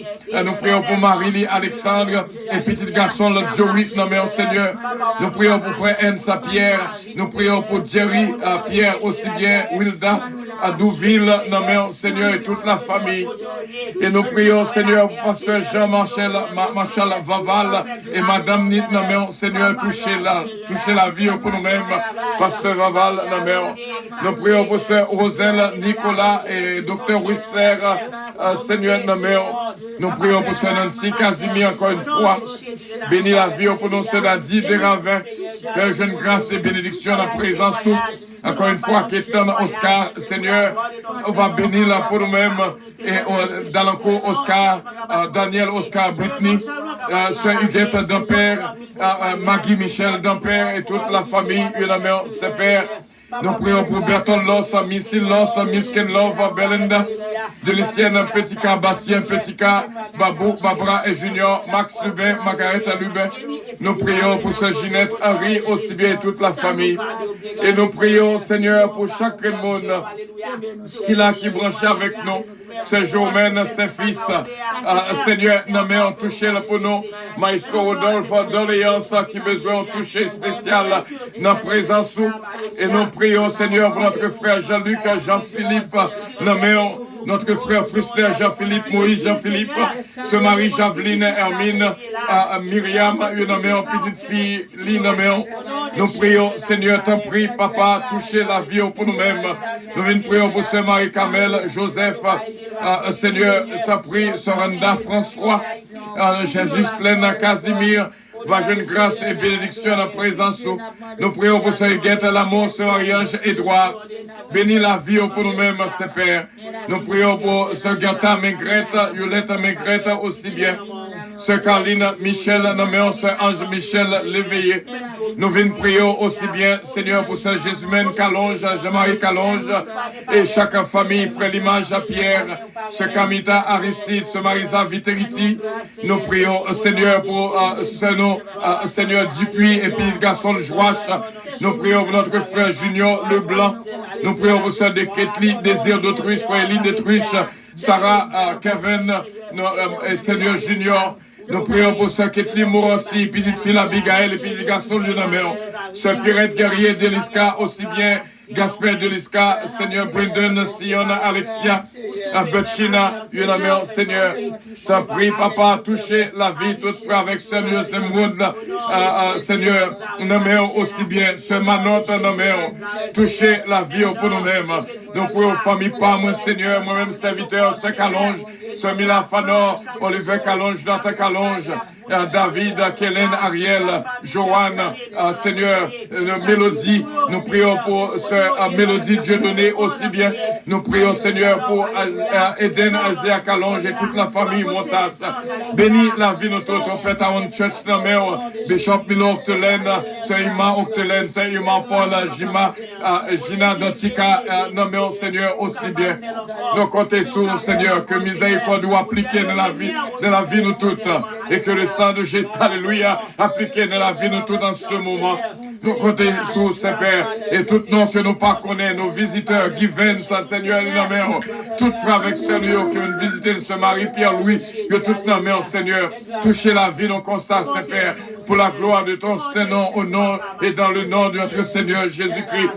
Nous prions pour Marie Alexandre et petit garçon, le Joey, nommé au Seigneur. Nous prions pour frère Ensa Pierre. Nous prions pour Jerry Pierre aussi bien, Wilda à Douville, nommé au Seigneur et toute la famille. Et nous prions, Seigneur, pour pasteur Jean-Marchal Vaval et Madame Nid, nommé au Seigneur, toucher la vie pour nous-mêmes. Pasteur Vaval, nommé. Nous prions pour Sœur Roselle, Nicolas et Docteur Whistler, Seigneur, nommé. Nous prions pour Sœur Nancy Casimir, encore une fois. Bénis la vie pour nous, Sœur Nadie Desravins. Fais jeune grâce et bénédiction en présence. Encore une fois, Kétan Oscar, Seigneur, on va bénir là pour nous-mêmes. Et Dalanco Oscar, Daniel Oscar Brittany, Sœur Huguette Dampère, Maggie Michel Dampère et toute la famille, c'est Père. Nous prions pour Berton Loss, Missy Loss, Miss Ken Love, Belinda, Delicienne, Petit K, Bastien, Petit K, Babou, Barbara et Junior, Max Lubin, Margareta Lubin. Nous prions pour Sœur Ginette, Henri, aussi bien et toute la famille. Et nous prions, Seigneur, pour chaque monde qui branche avec nous. Ces Germaine, ses fils, Seigneur, nommé en touché pour nous, Maestro Rodolphe d'Orléans, qui besoin de toucher spécial dans la présence. Et nous prions, Seigneur, pour notre frère Jean-Luc, Jean-Philippe, nommé notre frère Frister, Jean-Philippe, Moïse, Jean-Philippe, ce mari Javeline, Hermine, Myriam, nommé en petite fille, nommé. Nous prions, Seigneur, t'en prie, Papa, toucher la vie pour nous-mêmes. Nous venons prier pour ce mari Kamel, Joseph, Seigneur, t'en prie, Soranda, François, Jésus, Lena, Casimir, Va jeune grâce et bénédiction en présence. Nous prions pour ce guette l'amour, ce mariage Édouard. Bénis la vie pour nous-mêmes, Père. Nous prions pour ce Gata Maigrette, Yolette Maigrette aussi bien. Ce Carline Michel, nommons ce Ange Michel l'éveillé. Nous venons prier aussi bien, Seigneur, pour ce Jésus-Mène Calonge, Jean-Marie Calonge, et chaque famille, Frère Limage à Pierre, ce Kamita Aristide, ce Marisa Viteriti. Nous prions, Seigneur, pour ce nom, Seigneur Dupuis, et puis le garçon le Joache. Nous prions pour notre frère Junior Leblanc. Nous prions pour ce de Ketli, Désir d'Autruche, Frère Elie d'Autruche, Sarah, Kevin, et Seigneur Junior. Nous prions pour ce Ketli Mourossi, petite fille Abigail, et puis le garçon jeune homme. Ce Pirate guerrier de l'Iska, aussi bien Gaspard de l'Iska, Seigneur Brendan, Siona, Alexia, Betchina, Seigneur. T'en prie, Papa, toucher la vie toute frère avec Seigneur, Seigneur, nommons aussi bien ce Manot, nommons, toucher la vie pour nous-mêmes. Nous prions famille Pam, Seigneur, moi-même serviteur, ce Calonge, ce Milan Fanor, Olivier Calonge, Nathan Calonge, David, Kellen, Ariel, Joanne, Seigneur, Mélodie, nous prions pour ce Mélodie Dieu donné aussi bien. Nous prions, Seigneur, pour Eden, Azéa Calonge et toute la famille Montas. Bénis la vie de notre trompette à une church Bishop Milo Octelaine, c'est Ima Octelaine, c'est Ima Paul, Jima, Gina Dantika, nommons, Seigneur, aussi bien. Nous comptons sur, Seigneur, que miséricorde doit appliquer dans la vie nous toutes, et que le sang de Jésus, alléluia, appliqué dans la vie nous toutes en ce moment. Nous comptons sur Saint-Père, et tout nom que nous pas connaissons, nos visiteurs, Guy Vence, Seigneur, nommons, tout frère avec Seigneur, qui viennent visiter ce mari Pierre-Louis, que tout nommons, Seigneur, toucher la vie, nos constats, Saint-Père, pour la gloire de ton Saint-Nom, au nom et dans le nom de notre Seigneur Jésus-Christ.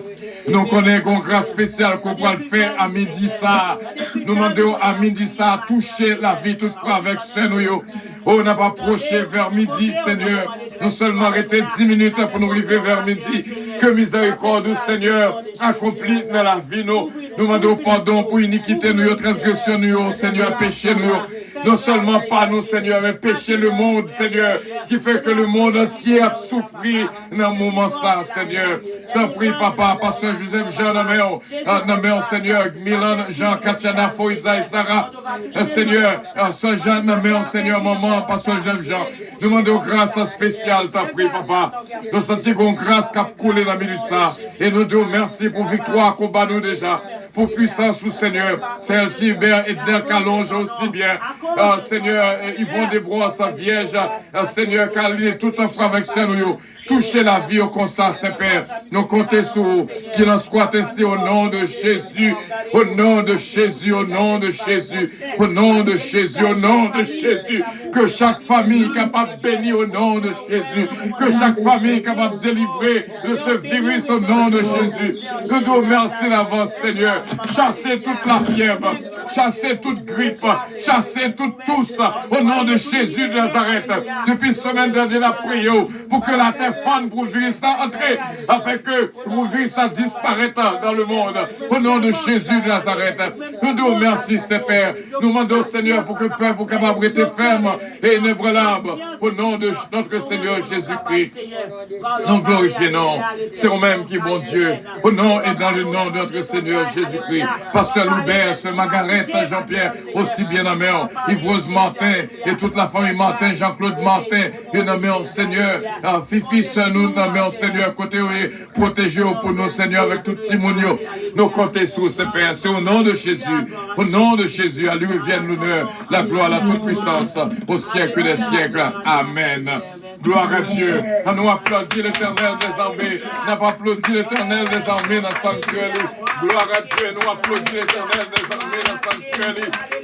Nous connaissons une grâce spéciale qu'on pourra le faire à midi ça. Nous demandons à midi ça, toucher la vie toute frère avec Seigneur. Oh, on n'a pas approché vers midi, Seigneur. Nous seulement arrêté 10 minutes pour nous arriver vers midi. Que miséricorde, Seigneur, accomplit dans la vie, nous. Nous demandons pardon pour iniquité, nous, transgression, nous, Seigneur, péché, nous. Non seulement pas nous, Seigneur, mais péché le monde, Seigneur, qui fait que le monde entier a souffert dans un moment ça, Seigneur. T'en prie, Papa, Pasteur Joseph Jean, nommé, Seigneur, Milan, Jean, Kachana, Foïza et Sarah, Seigneur, Saint Jean, nommé, Seigneur, maman, Pasteur Joseph Jean. Nous demandons grâce spéciale, t'en prie, Papa. Nous sentons qu'on grâce qui a coulé dans la minute ça. Et nous disons merci pour victoire qu'on bat nous déjà. Pour puissance, Seigneur. C'est Hubert et Del Calonge aussi bien. Seigneur, Yvon Desbrois, sa vierge. Seigneur, Caline et tout en frère avec Seigneur. Touchez la vie au constat, Saint-Père. Nous comptons sur vous, qu'il en soit ainsi au nom de Jésus, au nom de Jésus, au nom de Jésus, au nom de Jésus, au nom de Jésus. Que chaque famille capable de bénir au nom de Jésus. Que chaque famille capable de délivrer de ce virus au nom de Jésus. Nous nous remercions d'avance, Seigneur. Chassez toute la fièvre, chassez toute grippe, chassez toute tousse au nom de Jésus de Nazareth. Depuis semaine dernière, la prière pour que la terre fane pour le virus entrer, afin que le virus disparaisse dans le monde. Au nom de Jésus de Nazareth, nous nous remercions, Père. Nous demandons, Seigneur, pour que le peuple capable être ferme et inébranlable. Au nom de notre Seigneur Jésus-Christ, nous glorifions. C'est nous-mêmes qui, bon Dieu, au nom et dans le nom de notre Seigneur Jésus-Christ. Pasteur Loubert, ce Margaret, Jean-Pierre, aussi bien nommé, Yvrose Martin et toute la famille Martin, Jean-Claude Martin, et nommé Seigneur, Fifi, nous nommons Seigneur, côté protégé pour nous, Seigneur, avec tout Timonio. Nous comptons sur ce Père. C'est au nom de Jésus, à lui vienne l'honneur, la gloire, la toute puissance, au siècle des siècles. Amen. Gloire à Dieu. On nous applaudit l'Éternel des armées. On n'a pas applaudi l'Éternel des armées dans le sanctuaire. Gloire à Dieu. Nous applaudit l'Éternel des armées dans le sanctuaire.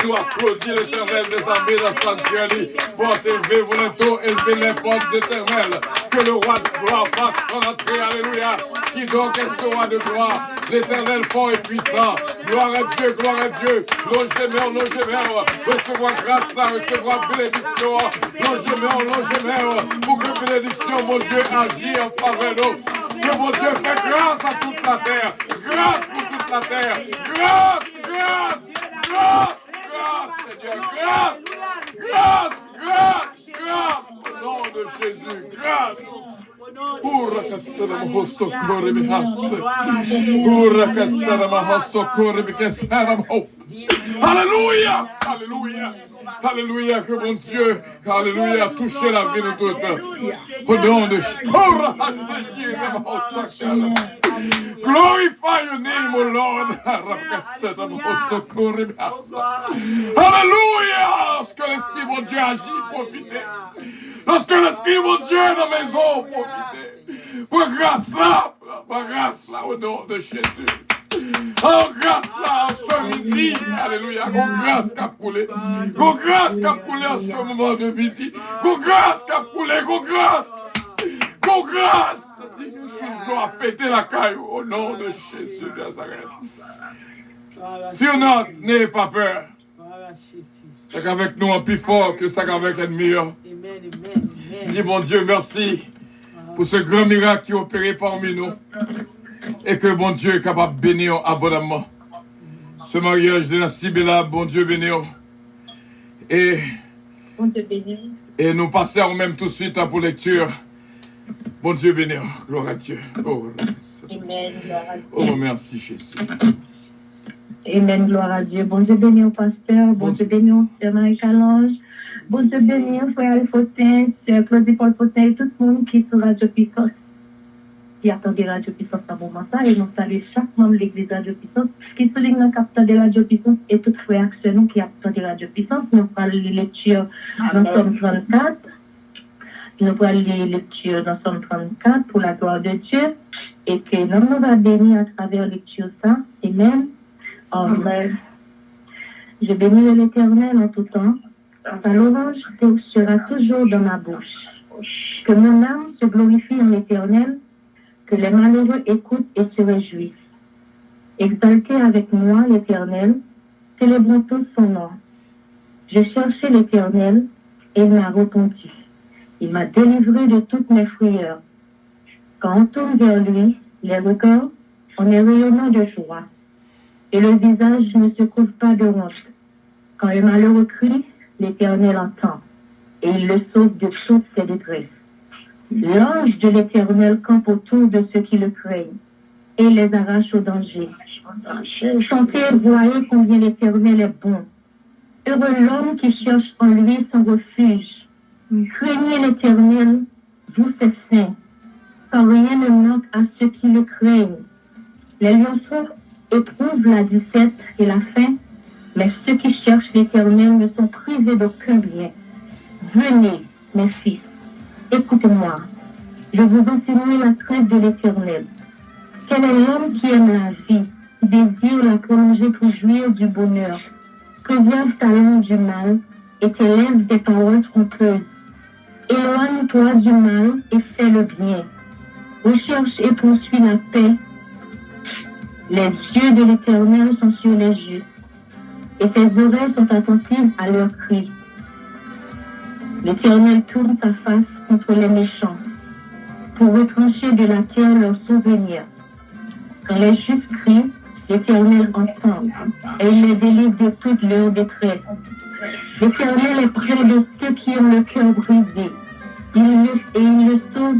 Nous applaudit l'Éternel des armées dans le sanctuaire. Porte élevé, volontaire, élevez les portes éternelles. Que le roi de gloire fasse son entrée. Alléluia. Qui donc est ce roi de gloire? L'Éternel fort et puissant. Gloire à Dieu, gloire à Dieu. Longez-moi. Recevoir grâce là, recevoir bénédiction. Longez-moi. Pour que bénédiction, mon Dieu, agit en faveur de nous. Que mon Dieu fait grâce à toute la terre. Grâce pour toute la terre. Grâce, Seigneur. Grâce. Au nom de Jésus. Alléluia, alléluia, alléluia, que mon Dieu, alléluia, touchez la vie de tout le temps. Au nom de glorify your name, O Lord. Alléluia, lorsque l'Esprit mon Dieu agit, profitez. Lorsque l'Esprit mon Dieu est dans la maison, profitez. Pour grâce là, au nom de Jésus. Oh, grâce là, en ce midi, alléluia, qu'on grâce qu'a coulé, qu'on grâce qu'a coulé en ce moment de midi, qu'on grâce qu'a coulé, qu'on grâce, Jésus doit péter la caille au nom de Jésus de Nazareth. Fear not, n'ayez pas peur. C'est qu'avec nous, on plus fort que c'est qu'avec l'ennemi. Dis, mon Dieu, merci pour ce grand miracle qui est opéré parmi nous. Et que bon Dieu est capable de bénir abondamment. Ce mariage de la Sibéla, bon Dieu bénir. Et nous passons même tout de suite pour lecture. Bon Dieu bénir. Gloire à Dieu. Amen. Oh, merci Jésus. Amen, gloire à Dieu. Bon Dieu béni au pasteur, bon Dieu béni au frère Marie-Calange, bon Dieu béni au frère Alphotin, sœur Claudie Paul Potin et tout le monde qui est sur Radio Puissance, qui attendait Radio Puissance à ce moment ça, et nous saluons chaque membre de l'église Radio Puissance, qui souligne le capteur de Radio Puissance et tout frère que nous qui attendent Radio Puissance. Nous parlons de lecture dans Somme 34. Nous parlons de lecture dans Somme 34 pour la gloire de Dieu, et que nous va bénir à travers lecture ça. Amen. Amen. Je bénis l'Éternel en tout temps. Sa louange sera toujours dans ma bouche. Que mon âme se glorifie en l'Éternel, que les malheureux écoutent et se réjouissent. Exaltez avec moi l'Éternel, célébrons tous son nom. J'ai cherché l'Éternel et il m'a répondu. Il m'a délivré de toutes mes frayeurs. Quand on tourne vers lui, les regards, on est rayonnant de joie. Et le visage ne se couvre pas de honte. Quand le malheureux crie, l'Éternel entend, et il le sauve de toutes ses détresses. L'ange de l'Éternel campe autour de ceux qui le craignent, et les arrache au danger. Chantez et voyez combien l'Éternel est bon. Heureux l'homme qui cherche en lui son refuge. Craignez l'Éternel, vous ses saints, car rien ne manque à ceux qui le craignent. Les lionceaux éprouvent la disette et la faim, mais ceux qui cherchent l'Éternel ne sont privés d'aucun bien. Venez, mes fils, écoutez-moi. Je vous enseigne la crainte de l'Éternel. Quel est l'homme qui aime la vie, désire la prolonger pour jouir du bonheur, préserve ta langue du mal et tes lèvres des paroles trompeuses. Éloigne-toi du mal et fais le bien. Recherche et poursuis la paix. Les yeux de l'Éternel sont sur les justes, et ses oreilles sont attentives à leurs cris. L'Éternel tourne sa face contre les méchants, pour retrancher de la terre leurs souvenirs. Quand les justes crient, l'Éternel entend, et il les délivre de toute leur détresse. L'Éternel est près de ceux qui ont le cœur brisé, et il le sauve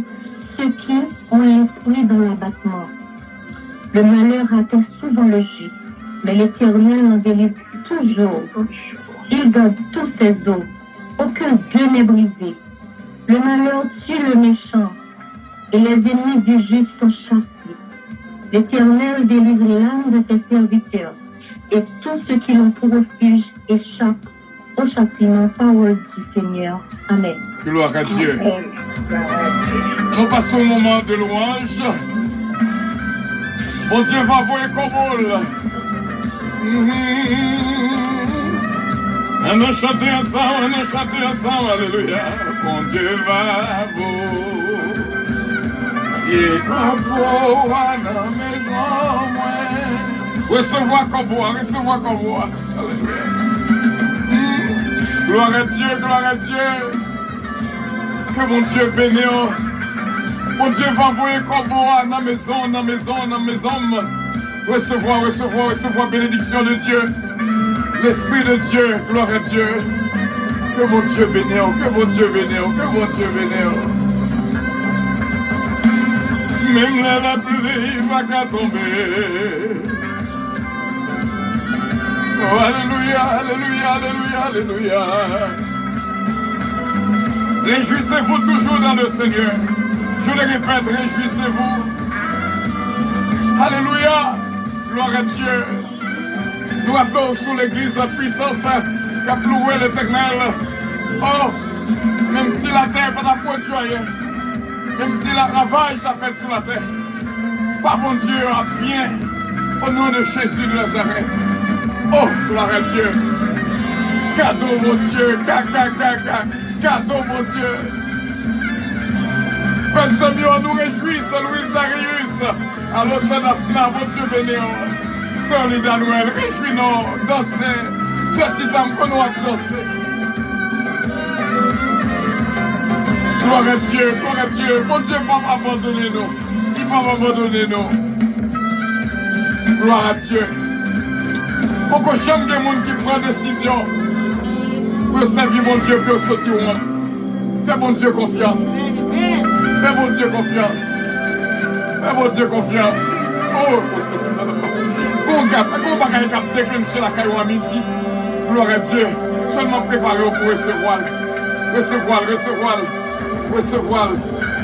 ceux qui ont l'esprit dans l'abattement. Le malheur atteint souvent le juste, mais l'Éternel en délivre toujours. Il garde tous ses os, aucun d'eux n'est brisé. Le malheur tue le méchant, et les ennemis du juste sont chassés. L'Éternel délivre l'âme de ses serviteurs, et tous ceux qui l'ont pour refuge échappent au châtiment. Parole du Seigneur. Amen. Gloire à Dieu. Nous passons au moment de louange. Mon Dieu va vous écouter. Et nous chantons ensemble, alléluia. Mon Dieu va vous écouter à la maison. Recevoir comme moi. Alléluia. Gloire à Dieu. Que mon Dieu bénisse. Mon Dieu va envoyer comme moi dans la maison. Recevoir bénédiction de Dieu. L'Esprit de Dieu, gloire à Dieu. Que mon Dieu bénisse, que mon Dieu bénisse. Même la pluie va qu'à tomber. Oh, alléluia, alléluia, alléluia, alléluia. Réjouissez-vous toujours dans le Seigneur. Je le répète, réjouissez-vous. Alléluia, gloire à Dieu. Nous appelons sous l'église la puissance qu'a loué l'Éternel. Oh, même si la terre n'a pas produit rien, même si la ravage t'a fait sur la terre, pas mon Dieu a bien, au nom de Jésus de Nazareth. Oh, gloire à Dieu. Cadeau, mon Dieu. Cadeau, mon Dieu. Frère Samuel, nous réjouissons, Louise Darius. Alors, c'est la FNA, mon Dieu béni. Sœur Lida Noël, réjouis-nous, danser. Ce petit homme qu'on doit danser. Gloire à Dieu, gloire à Dieu. Mon Dieu, pas m'abandonner nous. Il ne va pas m'abandonner nous. Gloire à Dieu. Pour que chaque monde qui prend décision pour servir mon Dieu, pour sortir au monde. Fais mon Dieu confiance. Fais mon Dieu confiance. Fais mon Dieu confiance. Oh, qu'on va déclencher la caillou à midi. Gloire à Dieu. Seulement préparé pour recevoir. Recevoir.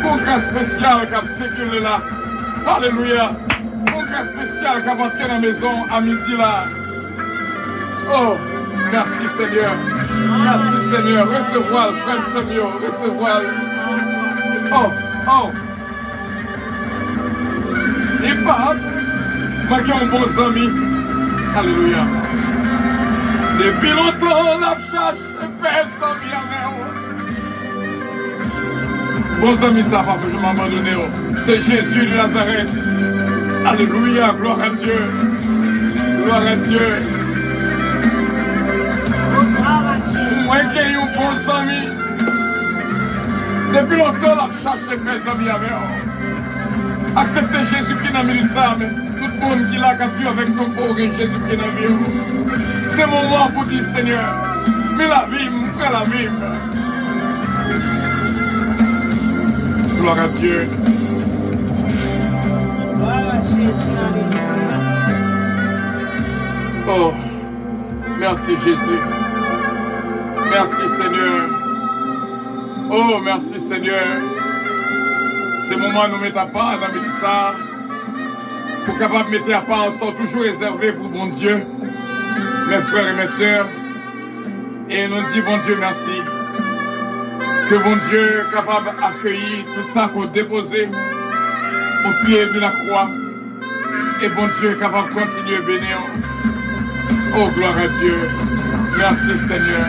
Pour grâce spéciale qui a sécuré là. Alléluia. Pour grâce spéciale qui a entré dans la maison à midi là. Oh, merci Seigneur. Merci Seigneur. Recevoir, frère Samuel. Recevoir. Oh. Et pas, marquez un bon ami. Alléluia. Depuis longtemps, la cherche fait ça bien. Bon ami, ça va, je m'abandonne. C'est Jésus de Nazareth. Alléluia. Gloire à Dieu. Gloire à Dieu. Moi qui ai un bon ami. Depuis longtemps, la cherche fait ça bien. Acceptez Jésus-Christ dans la minute ça, mais tout le monde qui l'a vu avec nous pour Jésus-Christ dans la vie. C'est mon moment pour dire Seigneur, mais la vie, prends la vie. Gloire à Dieu. Oh, merci Jésus. Merci Seigneur. Oh, merci Seigneur. Ces moments nous mettons à part dans le ça. Pour capable de mettre à part, sont toujours réservés pour bon Dieu. Mes frères et mes sœurs. Et nous disons bon Dieu merci. Que bon Dieu est capable d'accueillir tout ça qu'on a déposé au pied de la croix. Et bon Dieu est capable de continuer à bénir. Oh, gloire à Dieu. Merci Seigneur.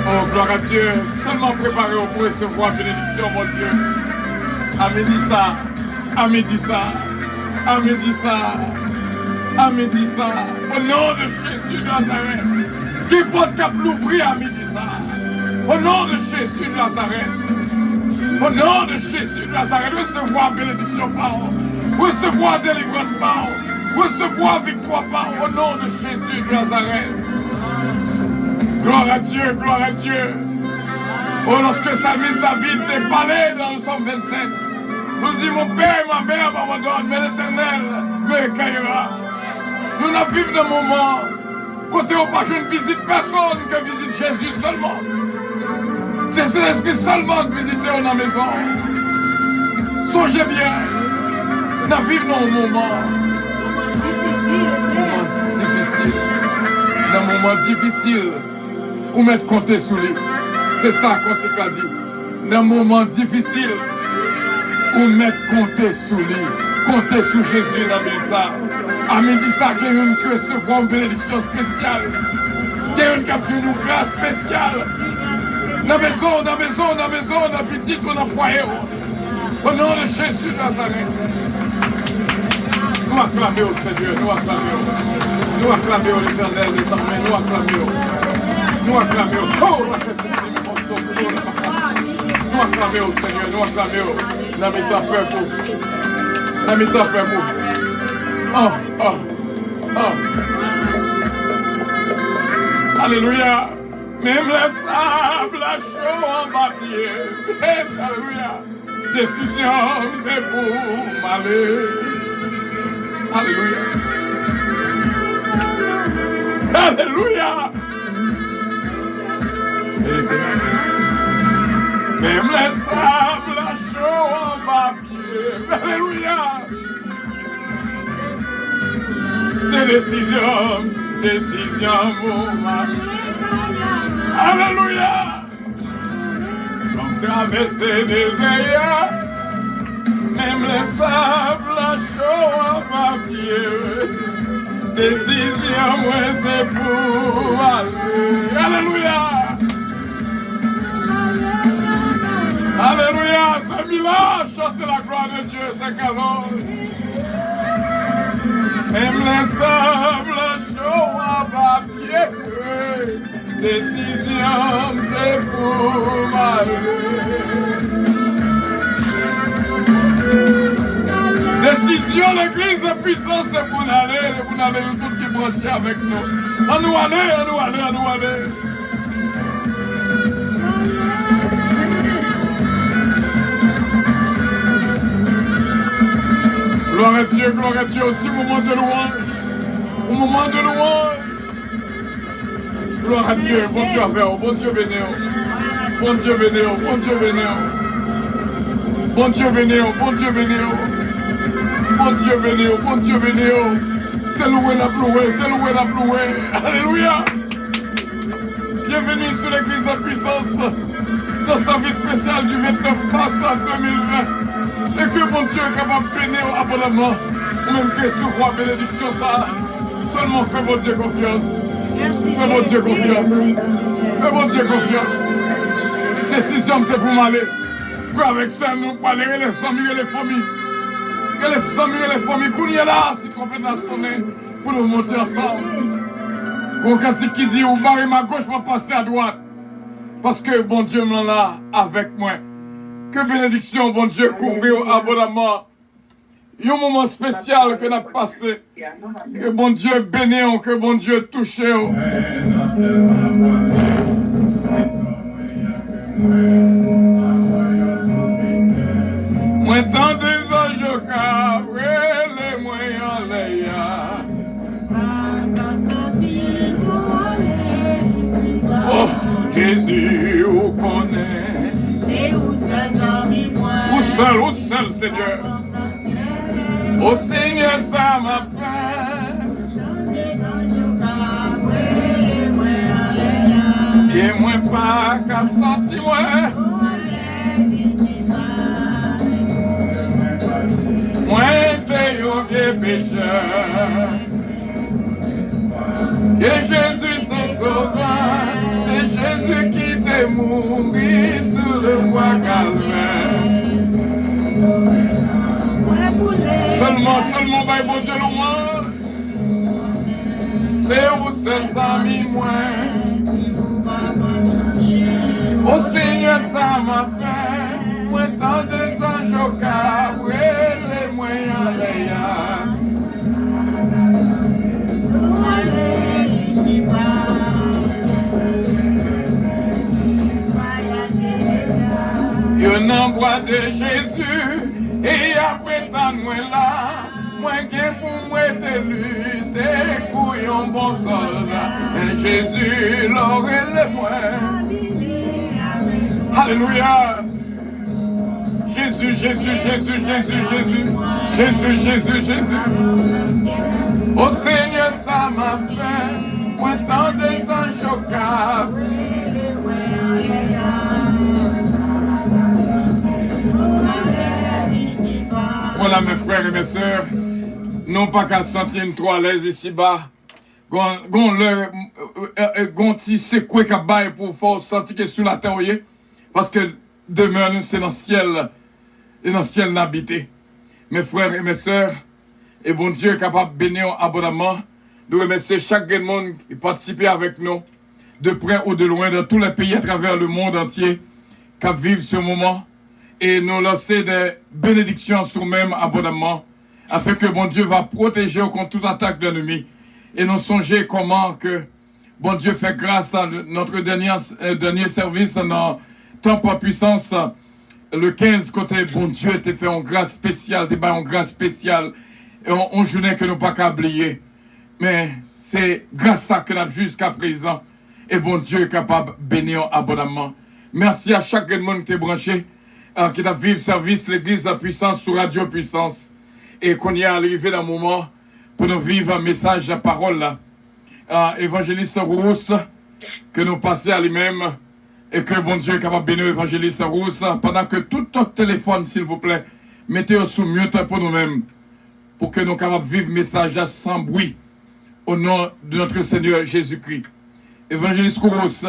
Oh, gloire à Dieu. Seulement préparé pour recevoir la bénédiction, mon Dieu. Amen ça. Amen ça. Amen ça. Amen ça. Au nom de Jésus de Nazareth. Qui porte cap l'ouvrir à midi ça. Au nom de Jésus de Nazareth. Au nom de Jésus de Nazareth. Recevoir bénédiction par eux. Recevoir délivrance par eux. Recevoir victoire par eux. Au nom de Jésus de Nazareth. Gloire à Dieu, gloire à Dieu. Oh, lorsque Salmis David t'est parlé dans le Somme 27, nous dit mon père et ma mère m'abandonnent, mais l'Éternel me recueillera. Nous n'avons vécu d'un moment, côté où pas je ne visite personne que visite Jésus seulement. C'est l'Esprit seulement que visite dans la maison. Songez bien, nous vivons un moment difficile. Ou mettre compter sous lui. C'est ça qu'on t'a dit. Dans un moment difficile, ou mettre compter sous lui. Compter sous Jésus dans ça. Amen dit ça qu'il y a une qui recevra une bénédiction spéciale. Qu'il y a une qui a pris une grâce spéciale. Dans la maison, dans la petite ou dans le foyer. Au nom de Jésus de Nazareth. Nous acclamons au Seigneur, nous acclamons. Nous acclamons l'Éternel des armées, nous acclamons. Nous acclamons. Oh, nous acclamons au Seigneur, nous acclamons. Nous mettons peur pour. Nous mettons peur pour. Oh. Alléluia. Même les sables chauds en papier. Alléluia. Décision, c'est pour m'aller. Alléluia. Alléluia. Même les sables chauds en bas pied. Alléluia. C'est décision pour m'aller. Alléluia. Comme traverser des ailleurs. Même les sables chauds en papier. Décision, moi c'est pour aller. Alléluia. Alléluia. Celui-là, chante la gloire de Dieu, c'est calor. Même les sables chauds en papier. Décision, c'est pour m'aller. Décision, l'église de puissance, c'est pour nous aller, tout qui branché avec nous. À nous aller. Gloire à Dieu, au petit moment de louange. Au moment de louange. Gloire à Dieu, bon Dieu avec vous, bon Dieu béni. Bon Dieu béni, bon Dieu béni. Bon Dieu béni, bon Dieu béni. Bon Dieu béni, bon Dieu béni. C'est loué la ploué, c'est loué la ploué. Alléluia. Bienvenue sur l'église de puissance dans sa vie spéciale du 29 mars 2020. Et que mon Dieu est capable de bénir abondamment. Ou même que sous roi bénédiction ça. Seulement fais mon Dieu confiance. Fais mon Dieu confiance. Fais mon Dieu confiance. Décision c'est pour m'aller. Frère avec ça, nous parler les amis et les familles. Et les amis et les familles, qu'on y est là, si trompette a sonné, pour nous monter ensemble. Bon cantique qui dit, ou barrer ma gauche pour passer à droite. Parce que bon Dieu m'en a avec moi. Que bénédiction, bon Dieu, couvrir abondamment. Il y a un moment spécial que nous avons passé. Que bon Dieu bénisse, que bon Dieu touche. Moi, tant des anges cabrés, les moyens les oh, Jésus, où connaît. Où seul, Seigneur. Au Seigneur, ça m'a fait. Et moi, pas qu'à sentir, moi. Moi, c'est un vieux pécheur. Que Jésus son sauveur. C'est Jésus qui t'est mouru sur le bois Calvaire. Seulement, bah, bon Dieu, le moi. C'est où seuls amis, moi. Au Seigneur, ça m'a fait. Moi, tant de anges au câble, les moyens, les un envoi de Jésus, et après tant moi là, moi qui pour moi te lutter pour un bon soldat, et Jésus l'aurait le moins. Alléluia. Jésus, Jésus, Jésus, Jésus, Jésus, Jésus, Jésus, Jésus. Au Seigneur, ça m'a fait, moi tant de anges au câble. Voilà mes frères et mes sœurs, non pas qu'à sentir une trop à l'aise ici-bas, gon ti secoué qu'à bail pour faire sentir que sur la terre, parce que demain nous c'est dans le ciel n'habité. Mes frères et mes sœurs, et bon Dieu est capable de bénir abondamment, de remercier chaque monde qui participe avec nous, de près ou de loin, dans tous les pays à travers le monde entier, qui vivent ce moment. Et nous lancer des bénédictions sur nous-mêmes abondamment, afin que bon Dieu va protéger contre toute attaque de l'ennemi. Et nous songer comment que bon Dieu fait grâce à notre dernier service dans temps par puissance, le 15 côté, bon Dieu, t'es fait en grâce spéciale, t'es en grâce spéciale, et on journée que nous pas qu'à oublier. Mais c'est grâce à ça que nous avons jusqu'à présent, et bon Dieu est capable de bénir abondamment. Merci à chaque monde qui est branché, qui a vivre service l'église à puissance sur Radio Puissance, et qu'on y est arrivé dans le moment pour nous vivre un message à parole là. Évangéliste Rousse, que nous passons à lui-même, et que bon Dieu est capable de bénir évangéliste Rousse, pendant que tout notre téléphone, s'il vous plaît, mettez-le sous mute pour nous-mêmes, pour que nous soyons capables de vivre le message sans bruit, au nom de notre Seigneur Jésus-Christ. Évangéliste Rousse,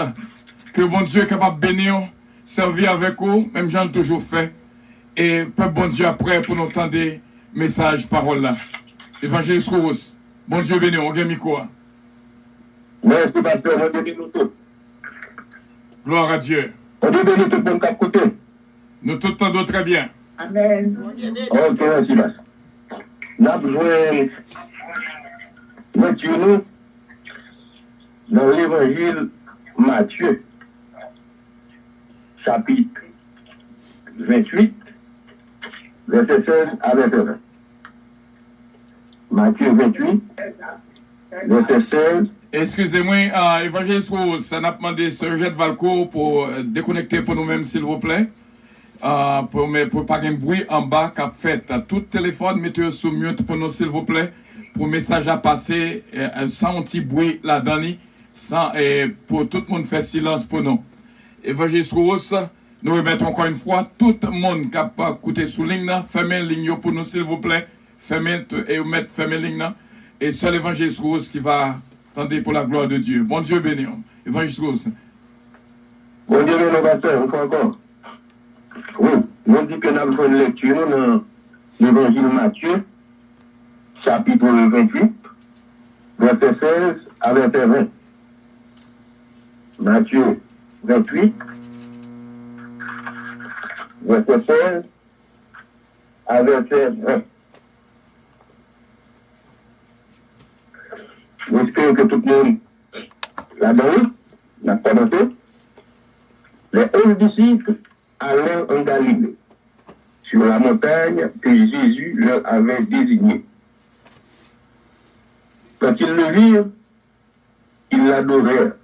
que bon Dieu est capable de bénir, servir avec vous, même j'en ai toujours fait, et peuple bon Dieu après pour nous entendre des messages, paroles là. Évangéliste Rousse, bon Dieu béni, on gagne quoi? Merci, pasteur, on bénit nous tous. Gloire à Dieu. On bénit tout le monde qui a côté. Nous tout entendons très bien. Amen. Ok, merci, pasteur. Nous avons joué nous dans l'évangile Matthieu, chapitre 28, verset 16 à verset 20. Matthieu 28, verset 16. Excusez-moi, évangéliste Rose, ça n'a pas demandé Sir Jet Valcourt pour déconnecter pour nous-mêmes, s'il vous plaît. Pour pas un bruit en bas qu'a fait. Tout téléphone, mettez-le sous mute pour nous, s'il vous plaît. Pour message à passer, sans un petit bruit là-dedans, pour tout le monde faire silence pour nous. Évangéliste Rose, nous remettons encore une fois, tout le monde qui a écouté sous ligne, fermez la ligne pour nous, s'il vous plaît. Fermez la ligne. Et seul évangéliste Rose qui va attendre pour la gloire de Dieu. Bon Dieu béni. Évangéliste Rose. Bon Dieu béni, pasteur, encore. Oui, nous dit que nous avons fait une lecture dans l'évangile Matthieu, chapitre 28, verset 16 à verset 20. Matthieu 28, verset 16 à verset 20. J'espère que tout le monde là-dedans n'a pas noté. Les 11 disciples allèrent en Galilée, sur la montagne que Jésus leur avait désignée. Quand ils le virent, ils l'adorèrent,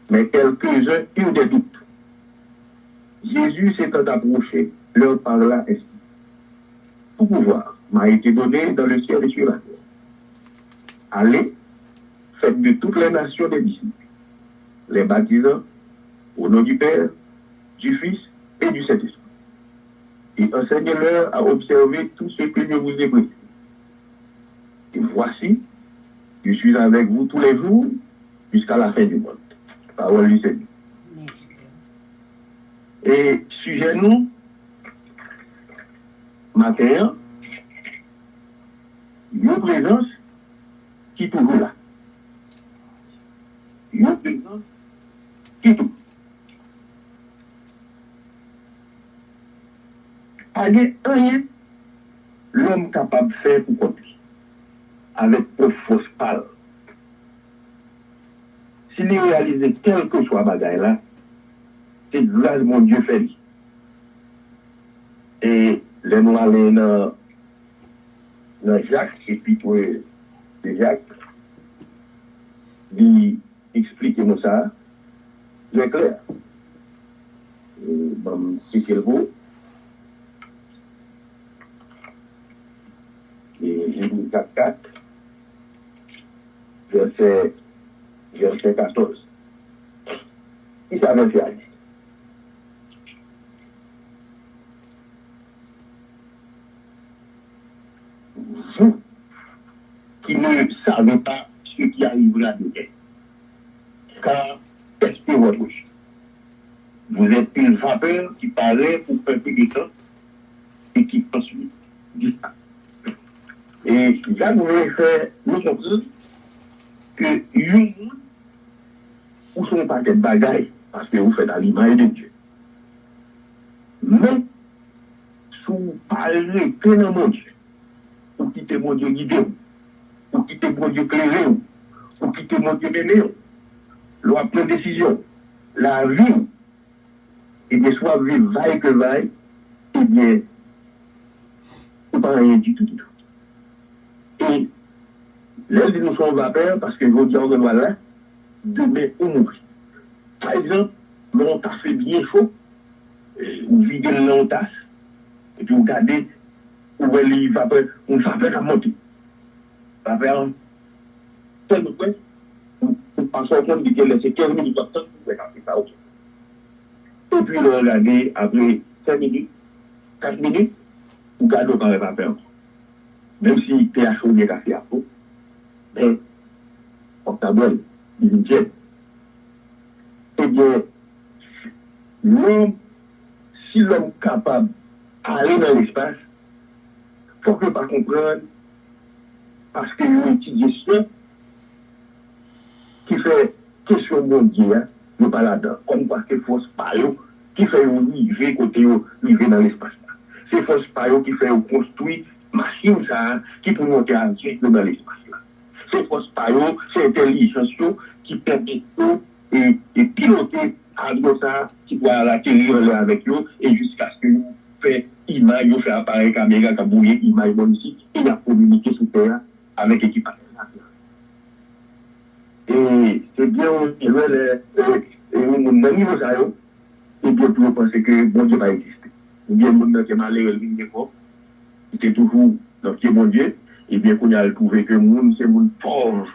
mais quelques-uns eurent des doutes. Jésus s'étant approché, leur parla ainsi. Tout pouvoir m'a été donné dans le ciel et sur la terre. Allez, faites de toutes les nations des disciples, les baptisant au nom du Père, du Fils et du Saint-Esprit. Et enseignez-leur à observer tout ce que je vous ai prescrit. Et voici, je suis avec vous tous les jours jusqu'à la fin du monde. Parole du Seigneur. Et sujet nous, matin, une présence qui est toujours là. Une présence qui est toujours là. Il n'y a rien l'homme capable de faire pour contre lui, avec pour fausse parole. S'il réalise quel que soit bagaille là, c'est grâce mon Dieu fait. Et les nous allons dans Jacques, chapitre de Jacques, lui expliquez-nous ça, c'est clair. Bon, c'est quel mot? Et Jésus 4, verset 14. Il savait faire. Vous qui ne savez pas ce qui arrivera demain, car testez votre bouche. Vous êtes une vapeur qui paraît pour un peu de temps et qui ensuite disparaît. Et là, vous voulez faire nous comprendre que une monde, ou sont pas des bagailles, parce que vous faites à l'image de Dieu. Mais, si vous parlez que dans mon Dieu, ou quitter mon Dieu guidé, ou quitter mon Dieu clairé, ou quitter mon Dieu béné, l'on prend décision, la vie, et de soit vivre vaille que vaille, eh bien, ou pas rien du tout. Et là, nous sommes vapeur parce que vous dites, on va là, demain, on mourit. Par exemple, l'on tasse fait bien chaud, vous videz l'on tasse, et puis vous regardez, vous voyez on vapeur à monter. Vapeur, tel point, vous pensez au compte de que c'est 15 minutes de temps, vous pouvez faire ça, ok. Et puis, le regarder après 5 minutes, 4 minutes, vous gardez par le vapeur. Même si pH ou bien café à peau, mais octable, il vient. Eh bien, l'homme, si l'homme est capable d'aller dans l'espace, il faut que pas comprendre, parce qu'il y a une étudiation qui fait question mondiale, nous pas là-dedans, comme parce que force payo qui fait arriver côté arriver dans l'espace. C'est force payo qui fait construire machine ça qui peut monter à dans l'espace là. C'est force payo, c'est intelligence qui permet et piloter avion ça qui doit atterrir là avec nous et jusqu'à ce que nous fait image, nous fait appareil caméra qui bouiller image bon ici et il a communiqué sur terre avec l'équipage. Et c'est bien et mon ami ça et bien pour penser que bon Dieu va exister. Ou bien mon qui est malheureux il était toujours dans le bon Dieu et bien qu'on a trouvé que monde c'est monde pauvre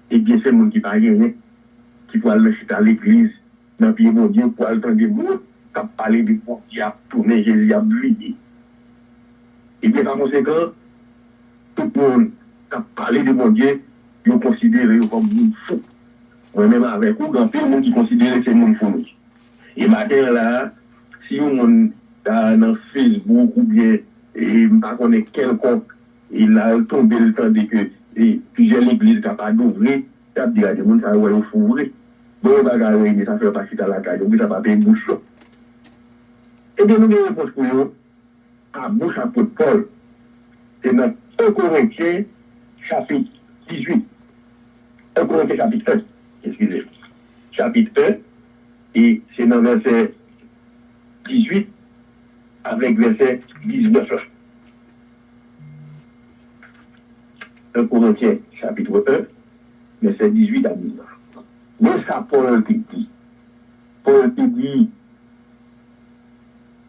et bien c'est monde qui pas rien qui peut aller à l'église dans le pied mon Dieu pour entendre des mots qui parler de bon Dieu a tourné Jésus a brillé et bien par conséquent tout le monde qui parlé de bon Dieu ils considéré comme monde fou moi-même avec vous grand pile monde qui considère c'est monde fou et matin là si on dans Facebook ou bien et pas connaît quelconque il a tombé le temps de que plusieurs églises capables d'ouvrir t'as dit à des gens ça ouais ouvrir bon bagarre ça fait passer dans la caille donc ça va payer bouche et bien nous avons réponse pour eux à bouche à Paul c'est dans 1 Corinthiens chapitre 18 1 Corinthiens chapitre 1 excusez chapitre 1 et c'est dans verset 18 avec verset 19. 1 Corinthiens chapitre 1, verset 18 à 19. Mais ça, Paul te dit. Paul te dit,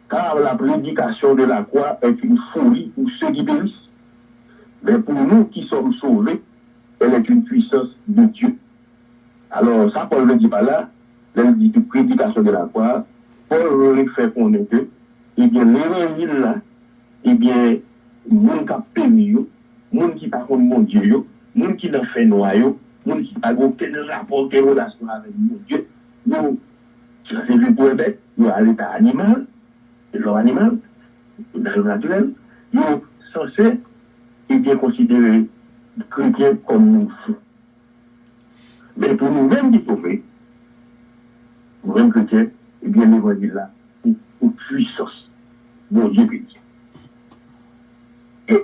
car la prédication de la croix est une folie pour ceux qui périssent. Mais pour nous qui sommes sauvés, elle est une puissance de Dieu. Alors, ça, Paul ne dit pas là, elle dit prédication de la croix. Paul veut faire connaître que, eh bien, l'évangile là, eh bien, moun qui péri, moun qui par contre mon Dieu, moun qui n'a fait noyau, moun qui n'a aucun rapport, aucune relation avec mon Dieu, nous, c'est vu pour bête, nous à l'état animal, l'homme animal, dans le naturel, nous censés, eh bien, considérer chrétiens comme nous fous. Mais pour nous-mêmes qui sauvés, nous-mêmes chrétiens, eh bien, l'évangile là, une puissance. Bon Dieu chrétien. Et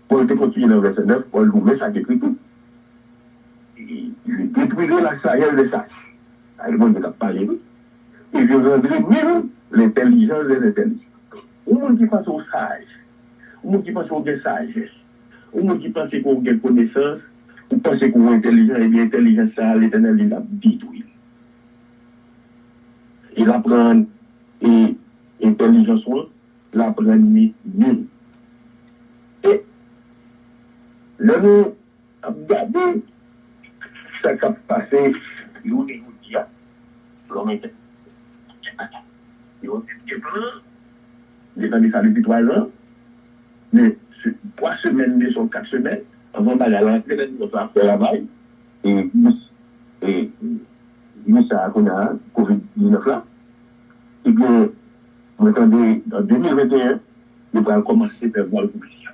Paul te continue dans le verset 9, Paul nous met ça écrit tout. Il détruirait la sagesse des sages. Le monde n'a pas parlé. Et je rendrai même l'intelligence des intelligents. Au monde qui pense aux sages, au monde qui pense aux sagesse, au monde qui pense qu'on a connaissance, ou pense qu'on est intelligent, et bien intelligence, ça, l'éternel, il a détruit. Il apprend et intelligence, la prendre nul. Et là, nous avons regardé ce qui a passé, l'on est dit, l'homme était. Il est ça depuis 3 ans, mais 3 semaines, mais sont 4 semaines, avant d'aller à l'entrée, nous avons fait la vaille, et nous, ça a connu Covid-19 là. Et bien, vous entendez, en 2021, nous allons commencer à voir le publicité.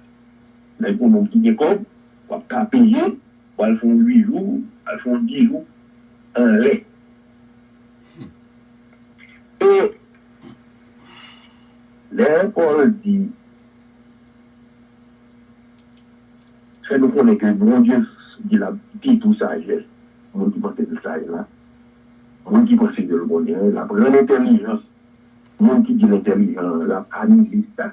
Là, pour mon petit école, on va payer, on va faire 8 jours, on va faire 10 jours, un lait. Et là, Paul dit, ça nous connaît que bon Dieu, il a dit tout ça, le monde qui pense de ça, là, le monde qui pense de le bon Dieu, la grande intelligence, monde qui dit l'intelligent, la famille, ça.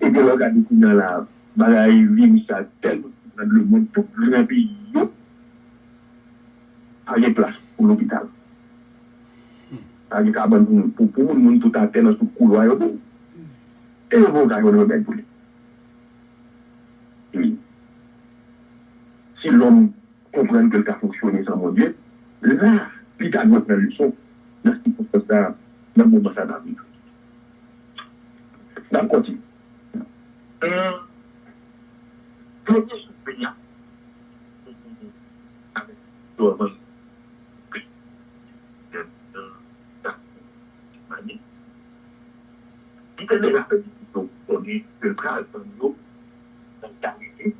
Et puis, on regarde dans la bagaille, vivre ça tellement dans le monde, tout le grand pays, pas de place pour l'hôpital. Pas de cabane pour le monde tout à terre dans ce couloir. Et le bon gars, on le met pour lui. Oui. Si l'homme comprend que le cas fonctionne sans mon Dieu, là, il a notre leçon dans ce qui pense ça, dans le moment ça dans la vie. Dans le continent. Premier souvenir, avec toi, il tenait la petite question, on est le cas de nous, d'arriver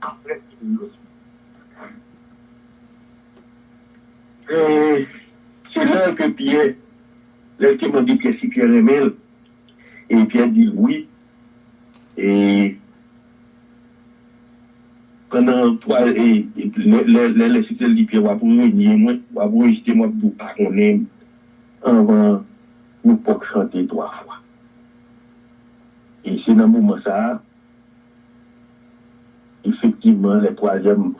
après qu'il nous et c'est là que Pierre, là qui m'a dit Pierre si Pierre aimait, et Pierre dit oui, et pendant 3 et les cités dit Pierre, pour réunir moi, pour résister moi, pour pas qu'on aime, avant, nous pouvons chanter 3 fois. Et c'est dans le moment ça, effectivement, les troisième,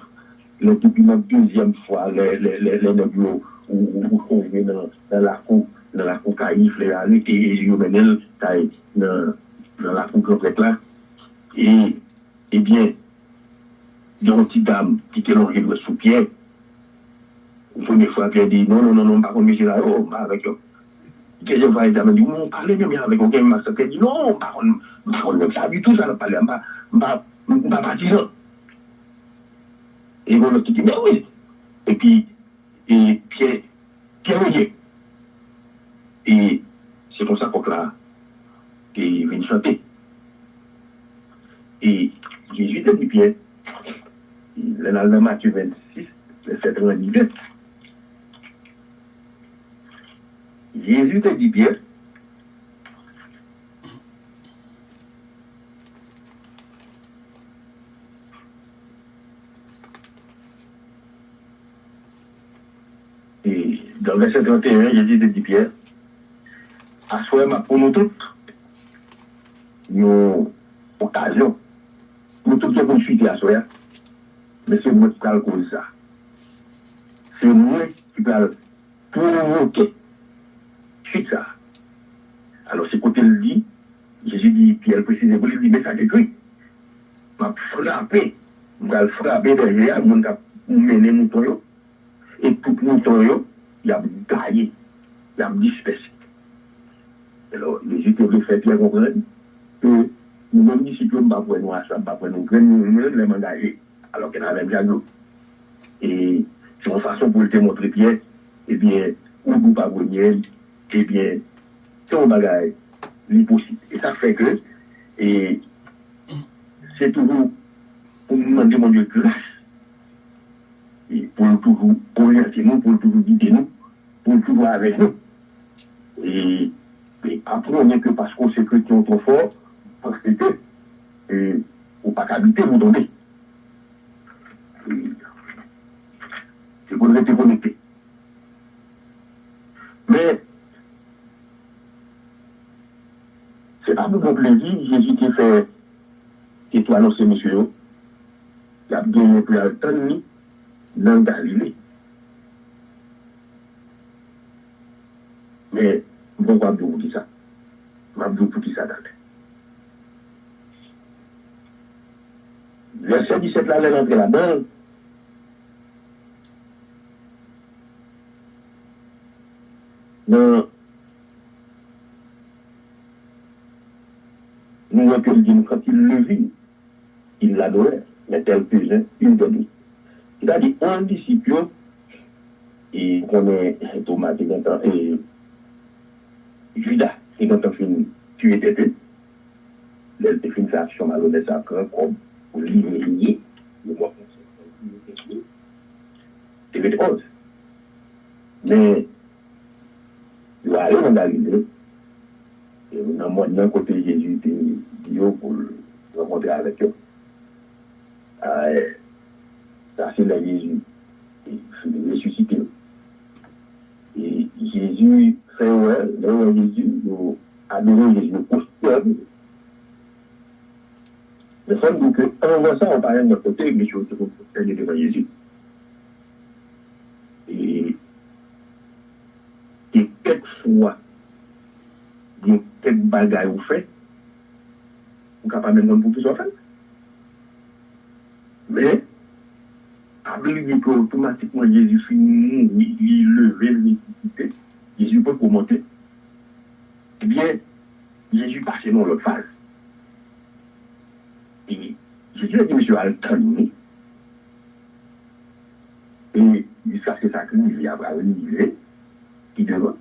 depuis la deuxième fois, les négros où on vient dans la cour caïf, les arrêtés, et je mène dans la cour complète là. Et bien, il y a une petite dame qui était l'orgue sous Pierre. La première fois, Pierre dit non, par contre, monsieur là, avec eux. Que je vois les dames, dit non, parlez même avec aucun master. Pierre dit non, par contre, ça du tout, ça n'a pas l'air, pas partisan. Et on a dit, mais oui. Et puis, Pierre Roger. Et c'est comme ça qu'on là, qui vient chanter. Et Jésus a dit Pierre, dans Matthieu 26, verset 32, Jésus a dit Pierre, et dans le verset 31, Jésus a dit Pierre, à soi, pour nous tous, une occasion, nous tous devons suivre à soi, mais c'est moi qui parle comme ça. C'est moi qui parle provoquer. Suite ça. Alors, c'est quand il dit, Jésus dit, Pierre précisément, il dit, mais ça détruit. M'a frappé. M'a frappé derrière, mon cap, mener mouton, et tout mouton, il a gaillé, il a dispersé. Alors, Jésus devait faire bien comprendre que nous-mêmes, disciples, nous ne pouvons pas nous à ça, nous ne pouvons pas nous les engager, alors qu'il y en avait bien nous. Et c'est une façon pour te montrer Pierre, eh bien, ou vous pas venir, eh bien, c'est un bagage l'impossible. Et ça fait que, et c'est toujours pour nous demander mon Dieu grâce, et pour toujours orienter nous, pour toujours guider nous, pour toujours avec nous. Et après, on n'est que parce qu'on sait que tu es trop fort, parce que et ou pas qu'habiter, vous donnez. C'est pour rester connecté. Mais, c'est pas pour mon plaisir, Jésus qui fait, qui t'a annoncé, monsieur, il a gagné plus de temps dans Galilée. Mais, pourquoi vous dites ça? Je vous dis ça dans verset 17, là, elle est entrée là-dedans. Nous voyons que dit quand il le vit, il l'adorait, mais tel que une de nous. Il a dit un disciple, et qu'on est Thomas, et Judas, et quand on finit, tu étais peu, elle te fait une action malhonnête à cœur, comme pour l'immunier, le mois conseil, c'est 11. Mais, il va aller dans Galilée, et d'un côté Jésus était dit pour rencontrer avec eux. Ça c'est la Jésus, il ressuscité. Et Jésus fait ouais, là Jésus, nous adorons Jésus, nous postulons. Mais ça nous dit qu'en voit ça, on parle de notre côté, mais je suis postulé devant Jésus. Et quelquefois, il y a quelques bagailles vous faites, vous n'avez pas même pour tout ça fait. Mais, oubliez que automatiquement Jésus finit, il lever l'iniquité, Jésus peut commenter. Eh bien, Jésus passe dans l'autre phase. Et Jésus a dit, monsieur, Altamini, et jusqu'à ce que ça crie, il y a arrivé, qui devant.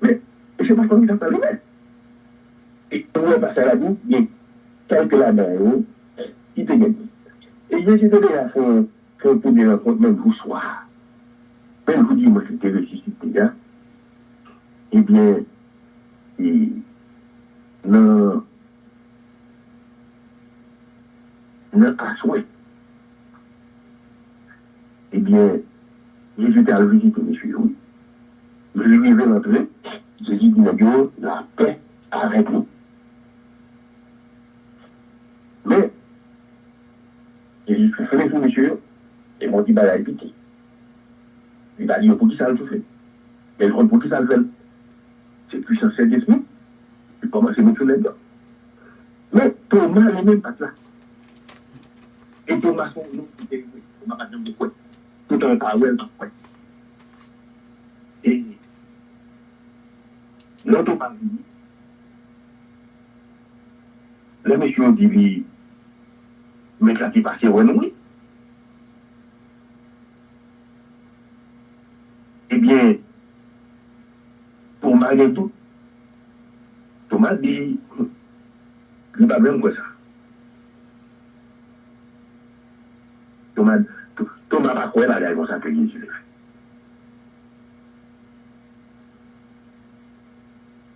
Mais, je ne sais pas comment il s'appelle le même. Et on va passer à la boue, il y a quelques là-dedans, qui te gagnent. Et Jésus te dit, il faut une première rencontre, même vous soir. Même vous dites, moi, c'était ressuscité, là. Eh bien, non, à souhait. Eh bien, Jésus t'a visité, monsieur, oui. Je lui ai l'entrée, Jésus dit, la paix avec nous. Mais, Jésus fait sur monsieur, et mon dit, bah, il a évité. Il va dire, pour qui ça le fait? Mais pour qui ça le fait? C'est puissant, c'est d'esprit. Il commence à mettre les dents. Mais Thomas, il n'est même pas là. Et Thomas, son nom, Thomas, pas de quoi. Tout un parole, quoi. Et l'autre parmi, le monsieur dit, mais ça qui passe, ouais, non, oui. Eh bien, pour malgré tout, Thomas dit, il n'y a pas même quoi ça. Thomas va quoi là, il va s'appeler Jésus.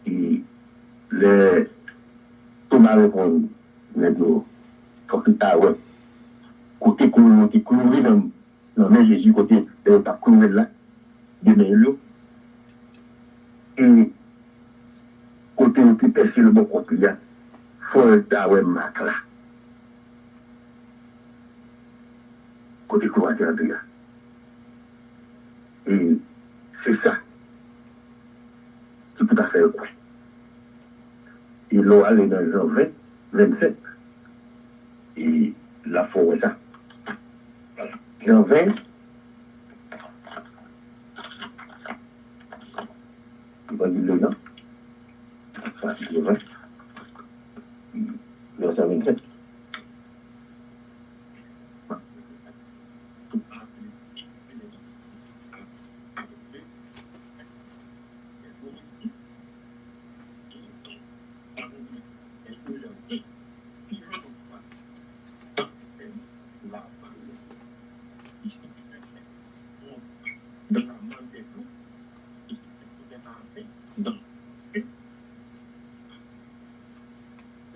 Et Thomas répond, maintenant, quand il t'a ouais, côté courir dans le Jésus, côté pas courir là, de Mélio, et côté où tu perçois le bon côté là, faut t'a ouais, marque là. Côté courir là. Et c'est ça. C'est tout à fait le point. Et l'eau allait dans Jean 20, 27. Et la forêt, ça. Jean 20. Il va dire le nom. Ça, c'est le 20. Verset 27.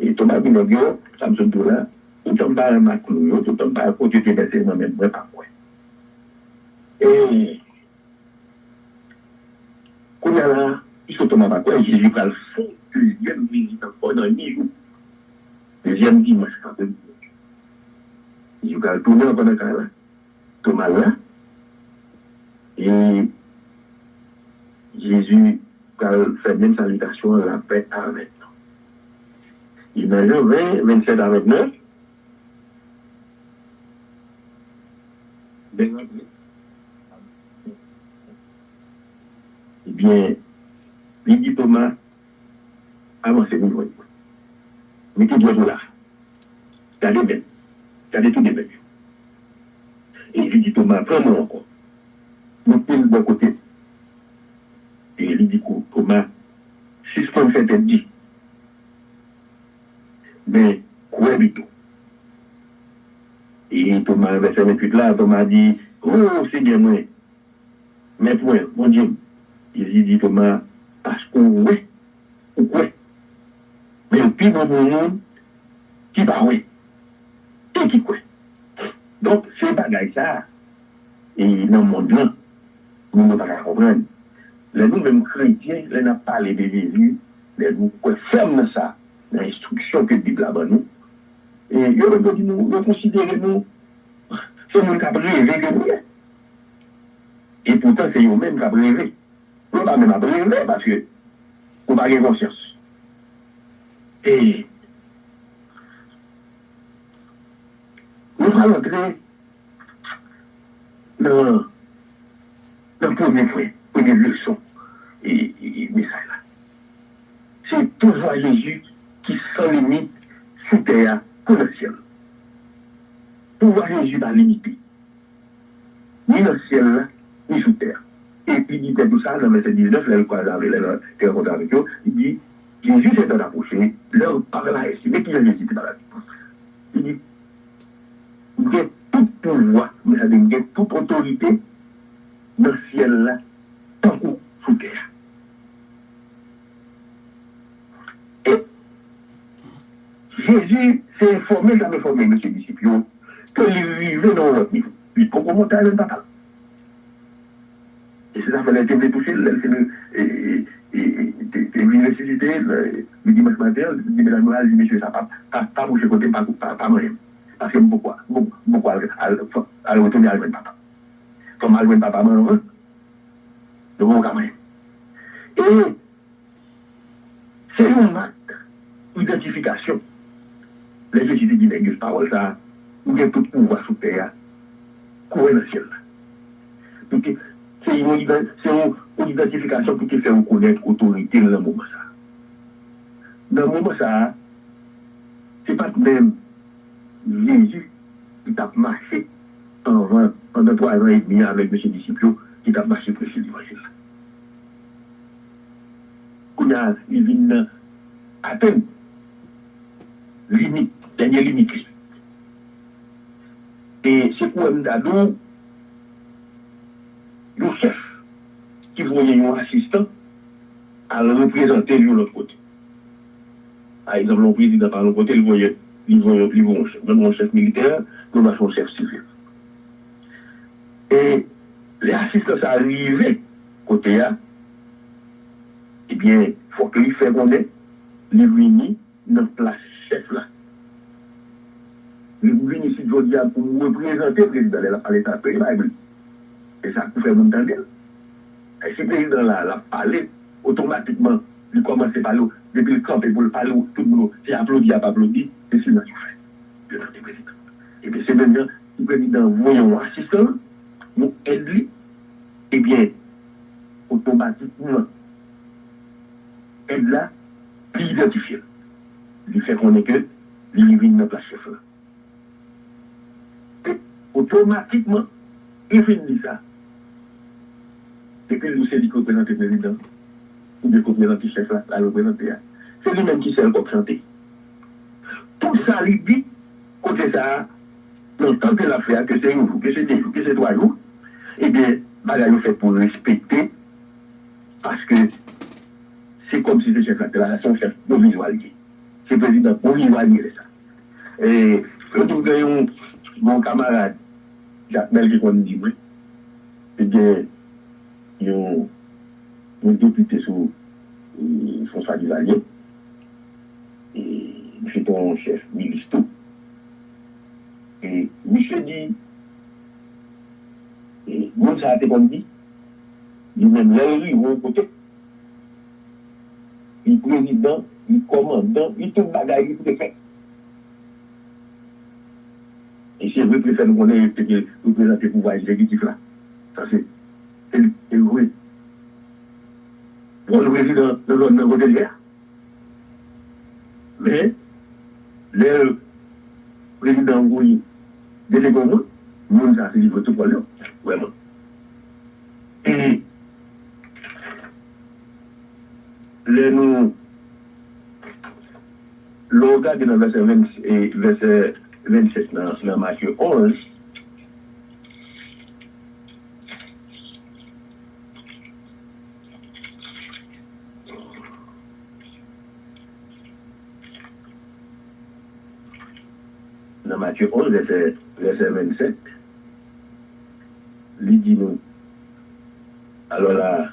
Et Thomas dit, ça me semble là, tout tombe pas à ma clou, tout tombe pas à côté de tes dans même pas quoi. Et, quand il y a là, il se tombe pas quoi, Jésus va le fond, deuxième visite encore dans le milieu. Deuxième dimanche, quand même. Jésus va le tourner pendant qu'elle là. Thomas là. Et Jésus va faire même salutation à la paix avec nous. Il m'a dit 20, 27 à 29. Eh bien, il dit Thomas, avancez-vous. Mettez-vous là. Gardez bien. Gardez tout des bêtes. Et il dit Thomas, prends-moi encore. Mettez le bon côté. Et il dit Thomas, suspend cette dit. Mais, quoi du tout? Et Thomas, verset 28 là, Thomas dit, oh Seigneur, moi, mais point, mon Dieu. Il dit Thomas, parce que oui, ou quoi? Mais le plus bon monde, qui va oui, et qui quoi? Donc, c'est bagaille ça, et dans le monde là, nous ne pouvons pas comprendre. les nous-mêmes chrétiens, les n'a pas parlé de Jésus, les nous ferment ça, l'instruction que la Bible a nous. Et nous considérons nous, c'est nous qui avons rêvé de nous. Et pourtant, c'est nous-mêmes qui avons rêvé. Nous n'avons pas même rêvé parce que nous n'avons pas conscience. Et nous allons entrer dans le premier point, première leçon et message là. C'est pouvoir Jésus qui sans limite sous terre pour le ciel. Pouvoir Jésus pas limité. Ni dans le ciel là, ni sous terre. Et puis il dit tout ça dans le verset 19, là, il rencontre avec eux, il dit Jésus s'est approché, leur parle à estimer qu'il a hésité par la vie. Il dit il y a tout pouvoir, mais ça veut dire toute autorité dans le ciel là, tant que sous terre. Et Jésus s'est informé, j'avais formé M. disciples, que lui vivait dans notre niveau. Il faut qu'on monte à un papa. Et c'est ça qu'il a été touché, il nécessité, le dimanche matin, il dit, mesdames, monsieur, ça pas bouger côté, pas moi-même. Parce que beaucoup à retourner à le papa. Comme à le papa, moi, de mon gamin. Et c'est une marque, une identification. Les Jésus dit, les paroles, ça, où il y a tout pouvoir sous terre, courir dans le ciel. C'est une identification pour te faire reconnaître l'autorité dans le moment ça. Dans le moment ça, c'est pas même Jésus qui t'a marché pendant 3 ans et demi avec M. disciples qui t'a marché pour l'évangile. Il vient atteindre limite, dernière limite. Et c'est pour un d'ado, le chef qui voyait un assistant à le représenter de l'autre côté. Par exemple, le président par l'autre côté, il voyait un chef militaire, nous avons un chef civil. Et les assistants arrivaient côté là, eh bien, il faut que lui fasse connaître, les réunir dans la place chef là. Les réunir ici, je dis, pour représenter le président de l'État, et ça peut faire mon temps. Et si le président l'a parlé, automatiquement, il commence à parler, depuis le camp, pour le parler, tout le monde, c'est applaudi, pas applaudi, c'est ce qu'il a fait. Le président. Et bien, c'est maintenant, le président, voyons assistant, nous aide, et bien, automatiquement, aide là, puis identifier. Il fait qu'on est que, il vient dans la chef là. Et automatiquement, il finit ça. C'est que nous, c'est lui qui représente le président, ou bien qui représente le chef là, la représenter. C'est lui-même qui sait le chanter. Tout ça, il dit, côté ça, dans le temps que l'a fait, que c'est un jour, que c'est 2 jours, que c'est 3 jours, eh bien, il fait pour respecter, parce que c'est comme si le chef là, son chef provisoire. C'est le président provisoire ça. Et je trouve mon camarade, Jacques Mel, qui dit, oui, eh bien, il y a un député sous François Duvalier, et c'est ton chef ministre. Et monsieur dit, et moi ça a été comme dit, il même là, il va au côté. Il président, il commandant, il tout bagaille, il tout fait. Et si vous préférez nous connaître, représenter le pouvoir exécutif là. Ça c'est oui. Pour le président de l'autre côté de guerre. Mais, le président Gouy, délégué au monde, nous ça c'est libre tout pour lui. Vraiment. Et nous l'organe dans le verset 27 dans Matthieu 11, dans Matthieu 11, verset 27, il dit nous, alors là,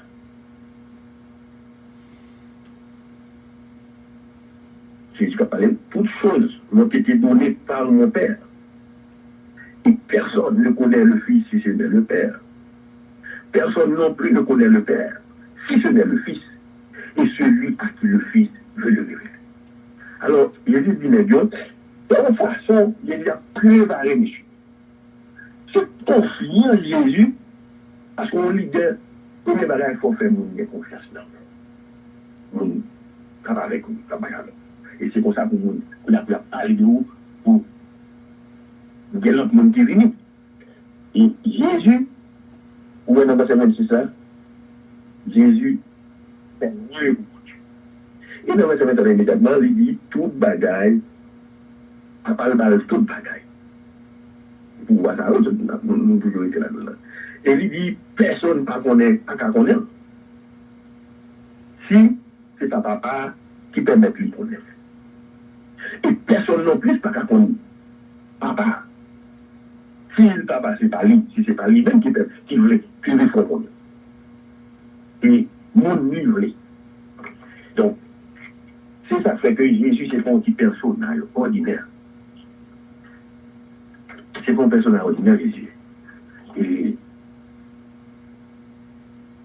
Jésus a parlé, toutes choses m'ont été données par mon Père. Et personne ne connaît le Fils si ce n'est le Père. Personne non plus ne connaît le Père si ce n'est le Fils. Et celui à qui le Fils veut le révéler. Alors, Jésus dit, mais Dieu, de toute façon, Jésus a préparé monsieur. C'est confier en Jésus, parce qu'on leader, premier bagage, il faut faire mon confiance dans nous. Travailler avec nous, travailler avec nous. Et c'est comme ça que nous, on a parlé de nous pour nous l'autre monde qui est venu. Et Jésus, où est dans verset 26 ça? Jésus fait mieux pour Dieu. Et dans verset 21 immédiatement, il dit toute bagaille, à part le toute bagaille. Pour voir ça, nous toujours été là-dedans. Et il dit personne pas connaît, pas qu'à connaître. Si c'est ta papa qui permet de lui connaître. Et personne non plus pas qu'à connaître. Papa. Si le papa, c'est pas lui, si c'est pas lui-même qui veut faire connaître. Et mon livre. Donc, c'est ça qui fait que Jésus, c'est pas un petit personnage ordinaire. C'est pas un personnage ordinaire, Jésus. Et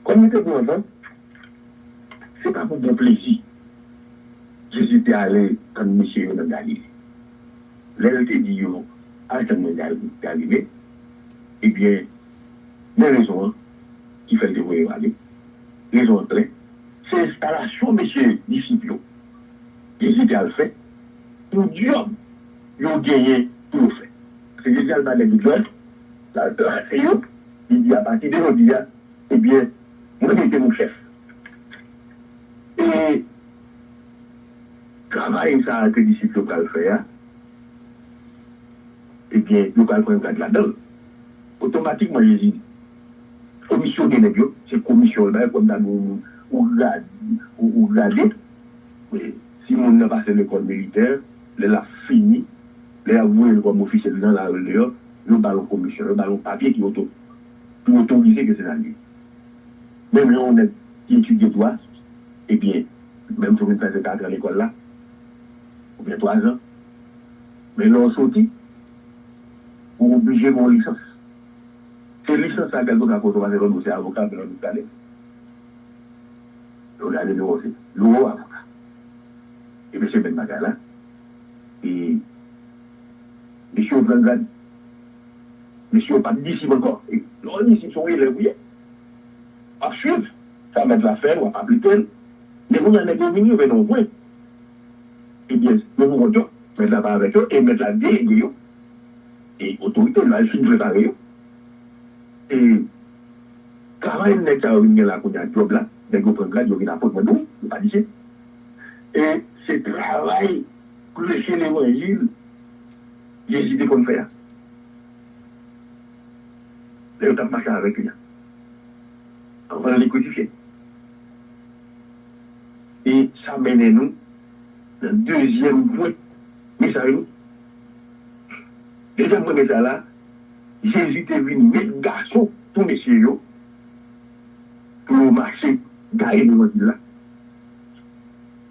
comme il était bon enfant, c'est pas pour bon plaisir. Jésus était allé quand monsieur dans Galilée. Là, il était dit, à Galilée, eh bien, les raisons qui fait le dévoyer aller, les autres, c'est l'installation, messieurs, disciples. Jésus était à le fait, pour Dieu, ils ont gagné pour le faire. C'est Jésus a le balai du Dieu, c'est eux, il dit à partir d'aujourd'hui, eh bien, moi j'étais mon chef. Et travail ça que les disciples locaux faire, eh bien, local prend un là-dedans. Automatiquement, Jésus, commission des négociations, c'est commission là, comme dans nous, ou regarder. Si on n'a pas passé l'école militaire, elle a fini, elle a voué comme officiel dans la relève, le ballon commission, le ballon papier qui autorise que c'est la vie. Même là, on est qui étudie droit, eh bien, même si on est passé 4 ans à l'école là, ou bien 3 ans, mais là, on sortit, pour obliger mon licence. C'est licence à quelqu'un qui a consommé le dossier avocat, mais on nous allait. On allait le aussi. L'eau avocat. Et M. Ben Magala, et M. Blangrad, M. pas d'ici encore. Et l'on ici sont élèves, oui. À suivre, ça va mettre l'affaire, on va pas appliquer. Mais vous en êtes venus, mais non, oui. Eh bien, nous vous mettre là-bas avec eux et mettre la déléguée. Et l'autorité, là, elle finit préparée. Et travail n'est qu'à venir là, qu'on a un job là, des groupes là, il y a une apôtre, nous, il pas d'ici. Et c'est travail prêcher l'évangile, Jésus dit qu'on fait. Là, on a marché avec lui. On va les codifier. Et ça mène nous dans le deuxième point. Message. Deuxième point message là, Jésus est venu mettre garçon, tous messieurs, pour marcher, gagner l'évangile là.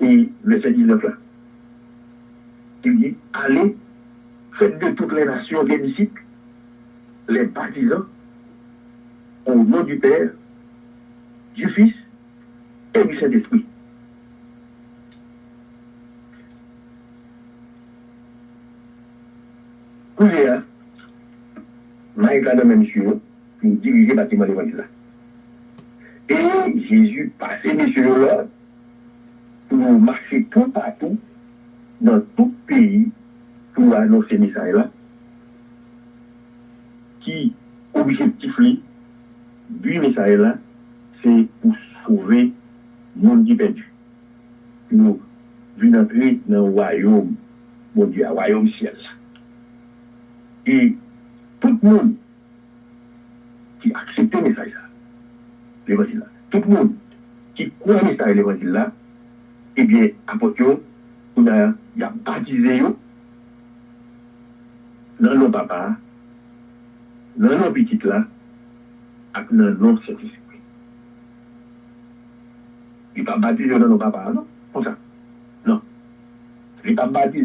Et verset 19 là. Il dit, allez, faites de toutes les nations des disciples, les baptisants, au nom du Père, du Fils et du Saint-Esprit. Cousin, Maïka de monsieur, pour diriger le bâtiment d'évangile là. Et Jésus passait messieurs là, pour marcher tout partout, dans tout pays, pour annoncer ce message-là, qui, objectif, du message-là, c'est pour sauver le monde qui est perdu. Pour venir entrer dans le royaume, mon Dieu, le royaume ciel. Et tout le monde qui accepte le message-là, l'évangile-là, tout le monde qui croit le message de l'évangile-là, eh bien, apporte il a baptisé dans le papa, dans le petit là, avec le nom Saint-Esprit. Il n'a pas baptisé dans le papa, non? Comme ça. Non. Il a baptisé